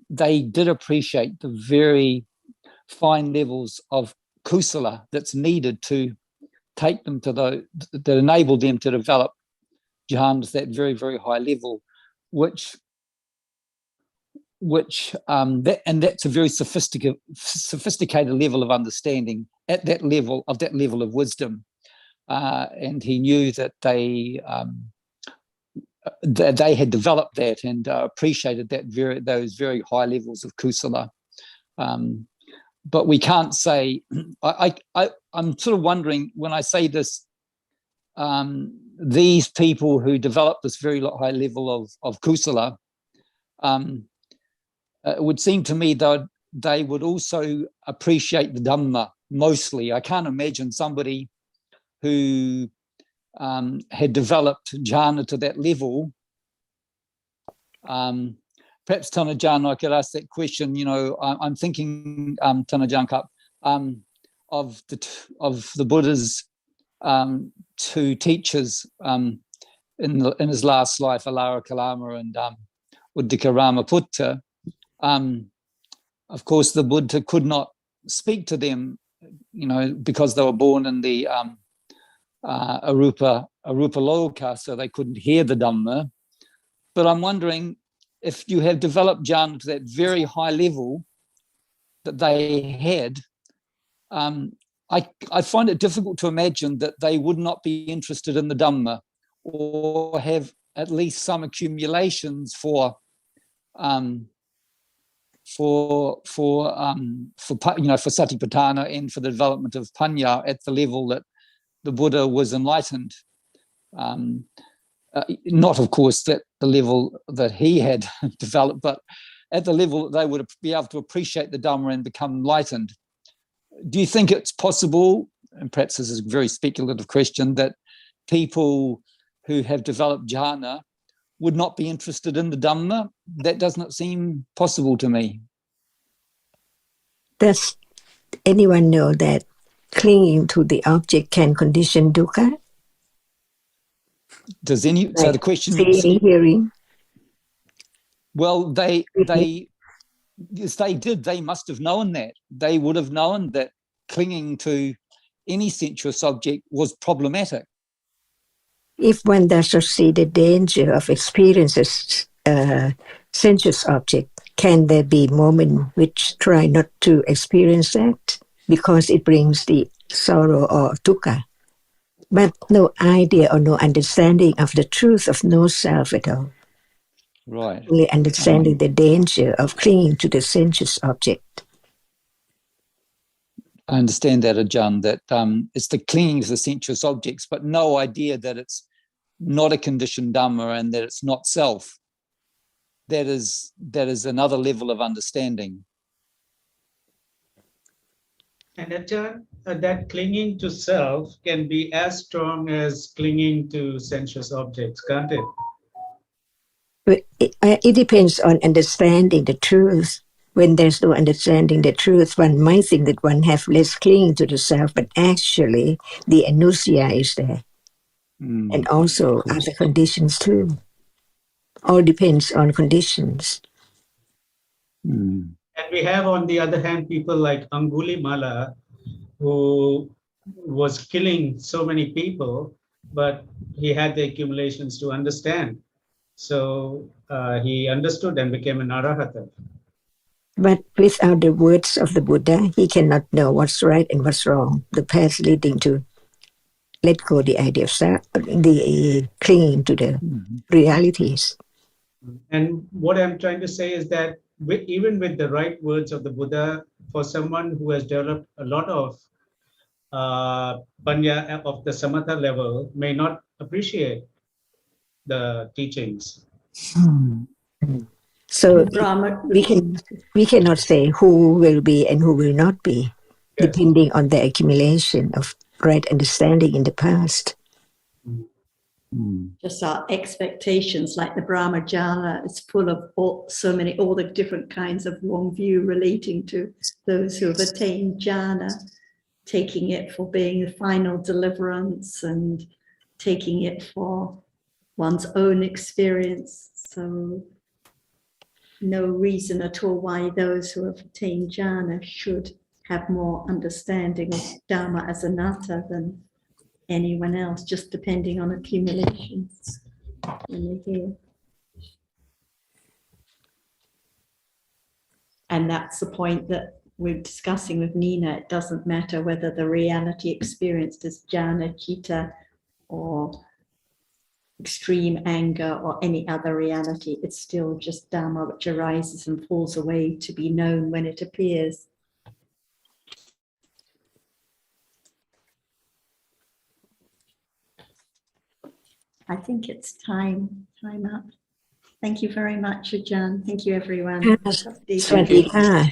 they did appreciate the very fine levels of kusala that's needed to take them to that enable them to develop jhana to that very, very high level, which and that's a very sophisticated level of understanding at that level of wisdom, and he knew that they had developed that and appreciated those very high levels of kusala. But we can't say. I'm sort of wondering when I say this. These people who develop this very high level of kusala, it would seem to me that they would also appreciate the Dhamma mostly. I can't imagine somebody who had developed jhana to that level. Perhaps Tanajan, I could ask that question. You know, I'm thinking, Tanajan Cup, of the Buddha's two teachers in his last life, Alara Kalama and Uddaka Ramaputta. Of course, the Buddha could not speak to them, you know, because they were born in the Arupa Loka, so they couldn't hear the Dhamma. But I'm wondering if you have developed jhana to that very high level that they had, I find it difficult to imagine that they would not be interested in the Dhamma or have at least some accumulations for satipatthana and for the development of panya at the level that the Buddha was enlightened. Not, of course, that the level that he had developed, but at the level that they would be able to appreciate the Dhamma and become enlightened. Do you think it's possible, and perhaps this is a very speculative question, that people who have developed jhana would not be interested in the Dhamma? That does not seem possible to me. Does anyone know that clinging to the object can condition dukkha? Does any? So the question. Seeing, hearing. Well, yes, they did. They must have known that. They would have known that clinging to any sensuous object was problematic. If one does not see the danger of experiences sensuous object, can there be moments which try not to experience that because it brings the sorrow or dukkha, but no idea or no understanding of the truth of no self at all? Right. Only understanding the danger of clinging to the sensuous object. I understand that, Ajahn, that it's the clinging to the sensuous objects, but no idea that it's not a conditioned Dhamma and that it's not self. That is another level of understanding. And Ajahn, that clinging to self can be as strong as clinging to sensuous objects, can't it? But it depends on understanding the truth. When there's no understanding the truth, one might think that one have less clinging to the self, but actually the anusaya is there. And also other conditions too. All depends on conditions. And we have, on the other hand, people like Angulimala, who was killing so many people, but he had the accumulations to understand. So he understood and became an arahata. But without the words of the Buddha, he cannot know what's right and what's wrong. The path leading to let go the idea of self, the clinging to the realities. And what I'm trying to say is that even with the right words of the Buddha, for someone who has developed a lot of panya of the samatha level, may not appreciate the teachings. So we cannot say who will be and who will not be, yes, depending on the accumulation of right understanding in the past. Just our expectations, like the Brahmajala is full of all the different kinds of wrong view relating to those who have attained jhana, taking it for being the final deliverance and taking it for one's own experience. So no reason at all why those who have attained jhana should have more understanding of Dhamma as anatta than anyone else, just depending on accumulations when they hear. And that's the point that we're discussing with Nina. It doesn't matter whether the reality experienced is jhana, citta, or extreme anger, or any other reality. It's still just Dhamma which arises and falls away to be known when it appears. I think it's time up. Thank you very much, Ajahn. Thank you, everyone. Swadika.